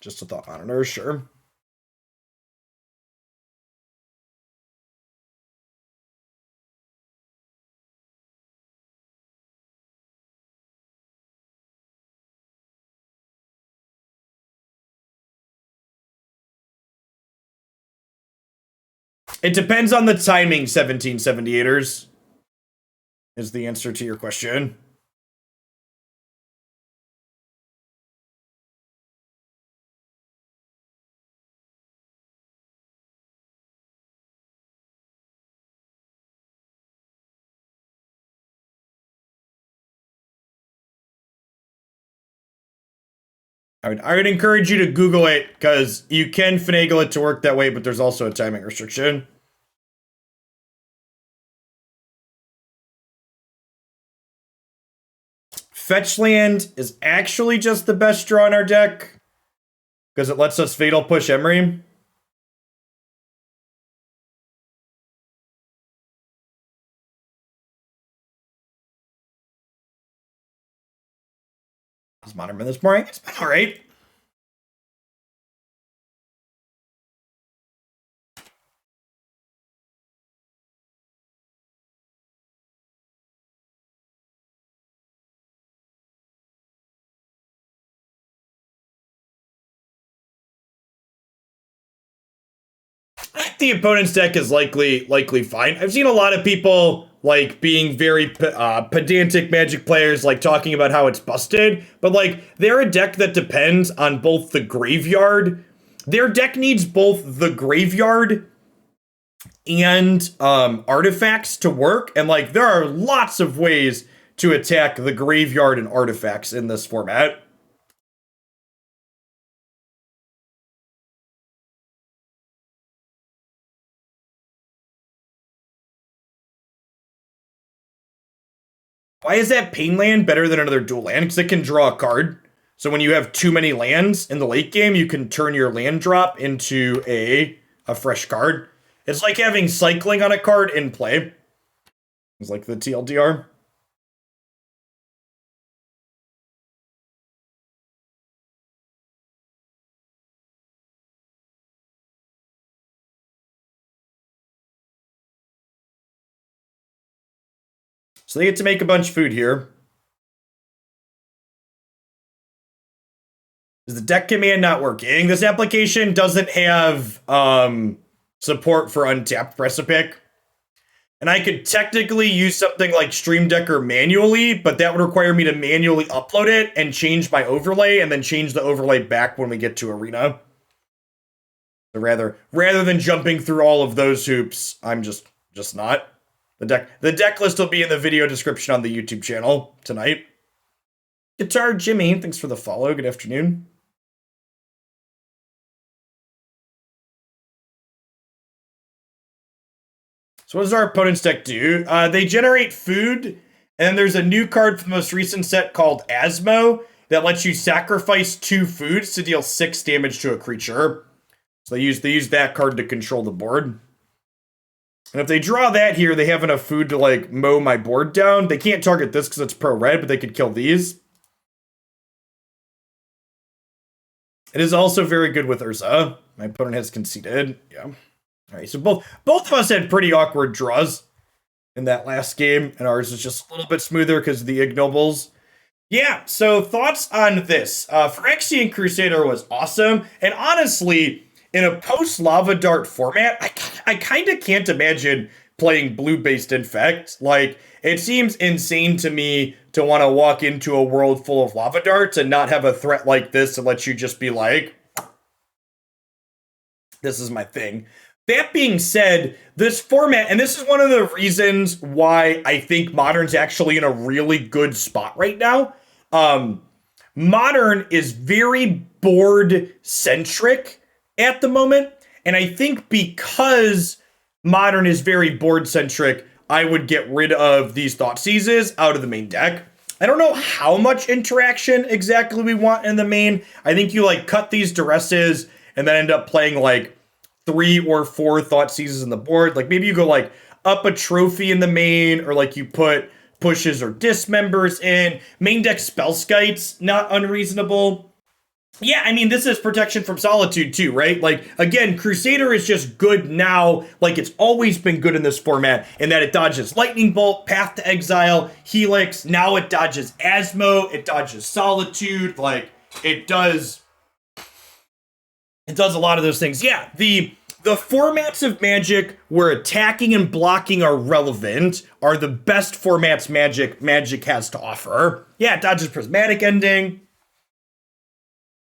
Just a thought monitor, sure. It depends on the timing, 1778ers, is the answer to your question. I would encourage you to Google it, because you can finagle it to work that way, but there's also a timing restriction. Fetch land is actually just the best draw in our deck, because it lets us Fatal Push Emery. How's Modern been this morning? It's been alright. I think the opponent's deck is likely fine. I've seen a lot of people like being very pedantic Magic players, like talking about how it's busted, but like they're a deck that depends on both the graveyard. Their deck needs both the graveyard and artifacts to work, and like there are lots of ways to attack the graveyard and artifacts in this format. Why is that Pain land better than another dual land? Because it can draw a card. So when you have too many lands in the late game, you can turn your land drop into a fresh card. It's like having cycling on a card in play. It's like the TLDR. So they get to make a bunch of food here. Is the deck command not working? This application doesn't have support for untapped Precipic. And I could technically use something like Stream Decker manually, but that would require me to manually upload it and change my overlay and then change the overlay back when we get to Arena. So rather than jumping through all of those hoops, I'm just not. The deck list will be in the video description on the YouTube channel tonight. Guitar Jimmy, thanks for the follow. Good afternoon. So what does our opponent's deck do? They generate food, and then there's a new card from the most recent set called Asmo that lets you sacrifice 2 foods to deal 6 damage to a creature. So they use that card to control the board. And if they draw that here, they have enough food to like mow my board down. They can't target this because it's pro-red, but they could kill these. It is also very good with Urza. My opponent has conceded. Yeah. All right, so both of us had pretty awkward draws in that last game, and ours is just a little bit smoother because of the Ignobles. Yeah, so thoughts on this. Phyrexian Crusader was awesome, and honestly, in a post-Lava Dart format, I kind of can't imagine playing blue-based Infect. Like, it seems insane to me to want to walk into a world full of Lava Darts and not have a threat like this to let you just be like, this is my thing. That being said, this format, and this is one of the reasons why I think Modern's actually in a really good spot right now. Modern is very board-centric at the moment, and I think because Modern is very board-centric, I would get rid of these Thoughtseizes out of the main deck. I don't know how much interaction exactly we want in the main. I think you like cut these Duresses and then end up playing like 3 or 4 Thoughtseizes in the board. Like maybe you go like up a trophy in the main, or like you put pushes or dismembers in. Main deck Spellskites, not unreasonable. Yeah, I mean, this is protection from solitude too, right? Like, again, Crusader is just good now, like it's always been good in this format, in that it dodges Lightning Bolt, Path to Exile, Helix, now it dodges Asmo, it dodges Solitude, like, it does a lot of those things. Yeah, the formats of Magic where attacking and blocking are relevant are the best formats Magic has to offer. Yeah, it dodges Prismatic Ending.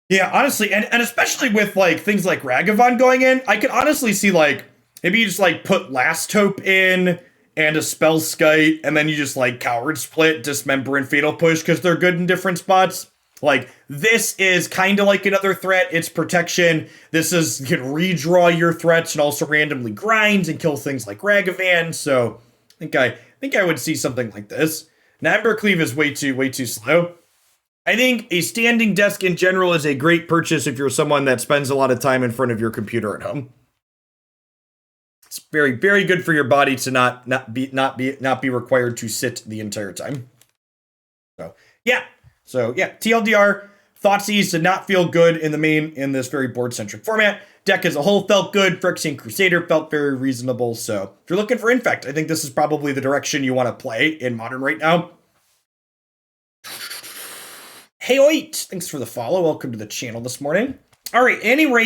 Yeah, honestly, and especially with like things like Ragavan going in, I could honestly see like maybe you just like put Last Hope in and a Spellskite, and then you just like Coward Split, Dismember, and Fatal Push because they're good in different spots. Like, this is kind of like another threat. It's protection. This is, you can redraw your threats and also randomly grind and kill things like Ragavan. So I think I would see something like this. Now, Embercleave is way too slow. I think a standing desk in general is a great purchase if you're someone that spends a lot of time in front of your computer at home. It's very, very good for your body to not be required to sit the entire time. So yeah, TLDR, Thoughtseize did not feel good in the main in this very board-centric format. Deck as a whole felt good. Phyrexian Crusader felt very reasonable. So if you're looking for Infect, I think this is probably the direction you want to play in Modern right now. Hey, Oit! Thanks for the follow. Welcome to the channel this morning. All right, any rate.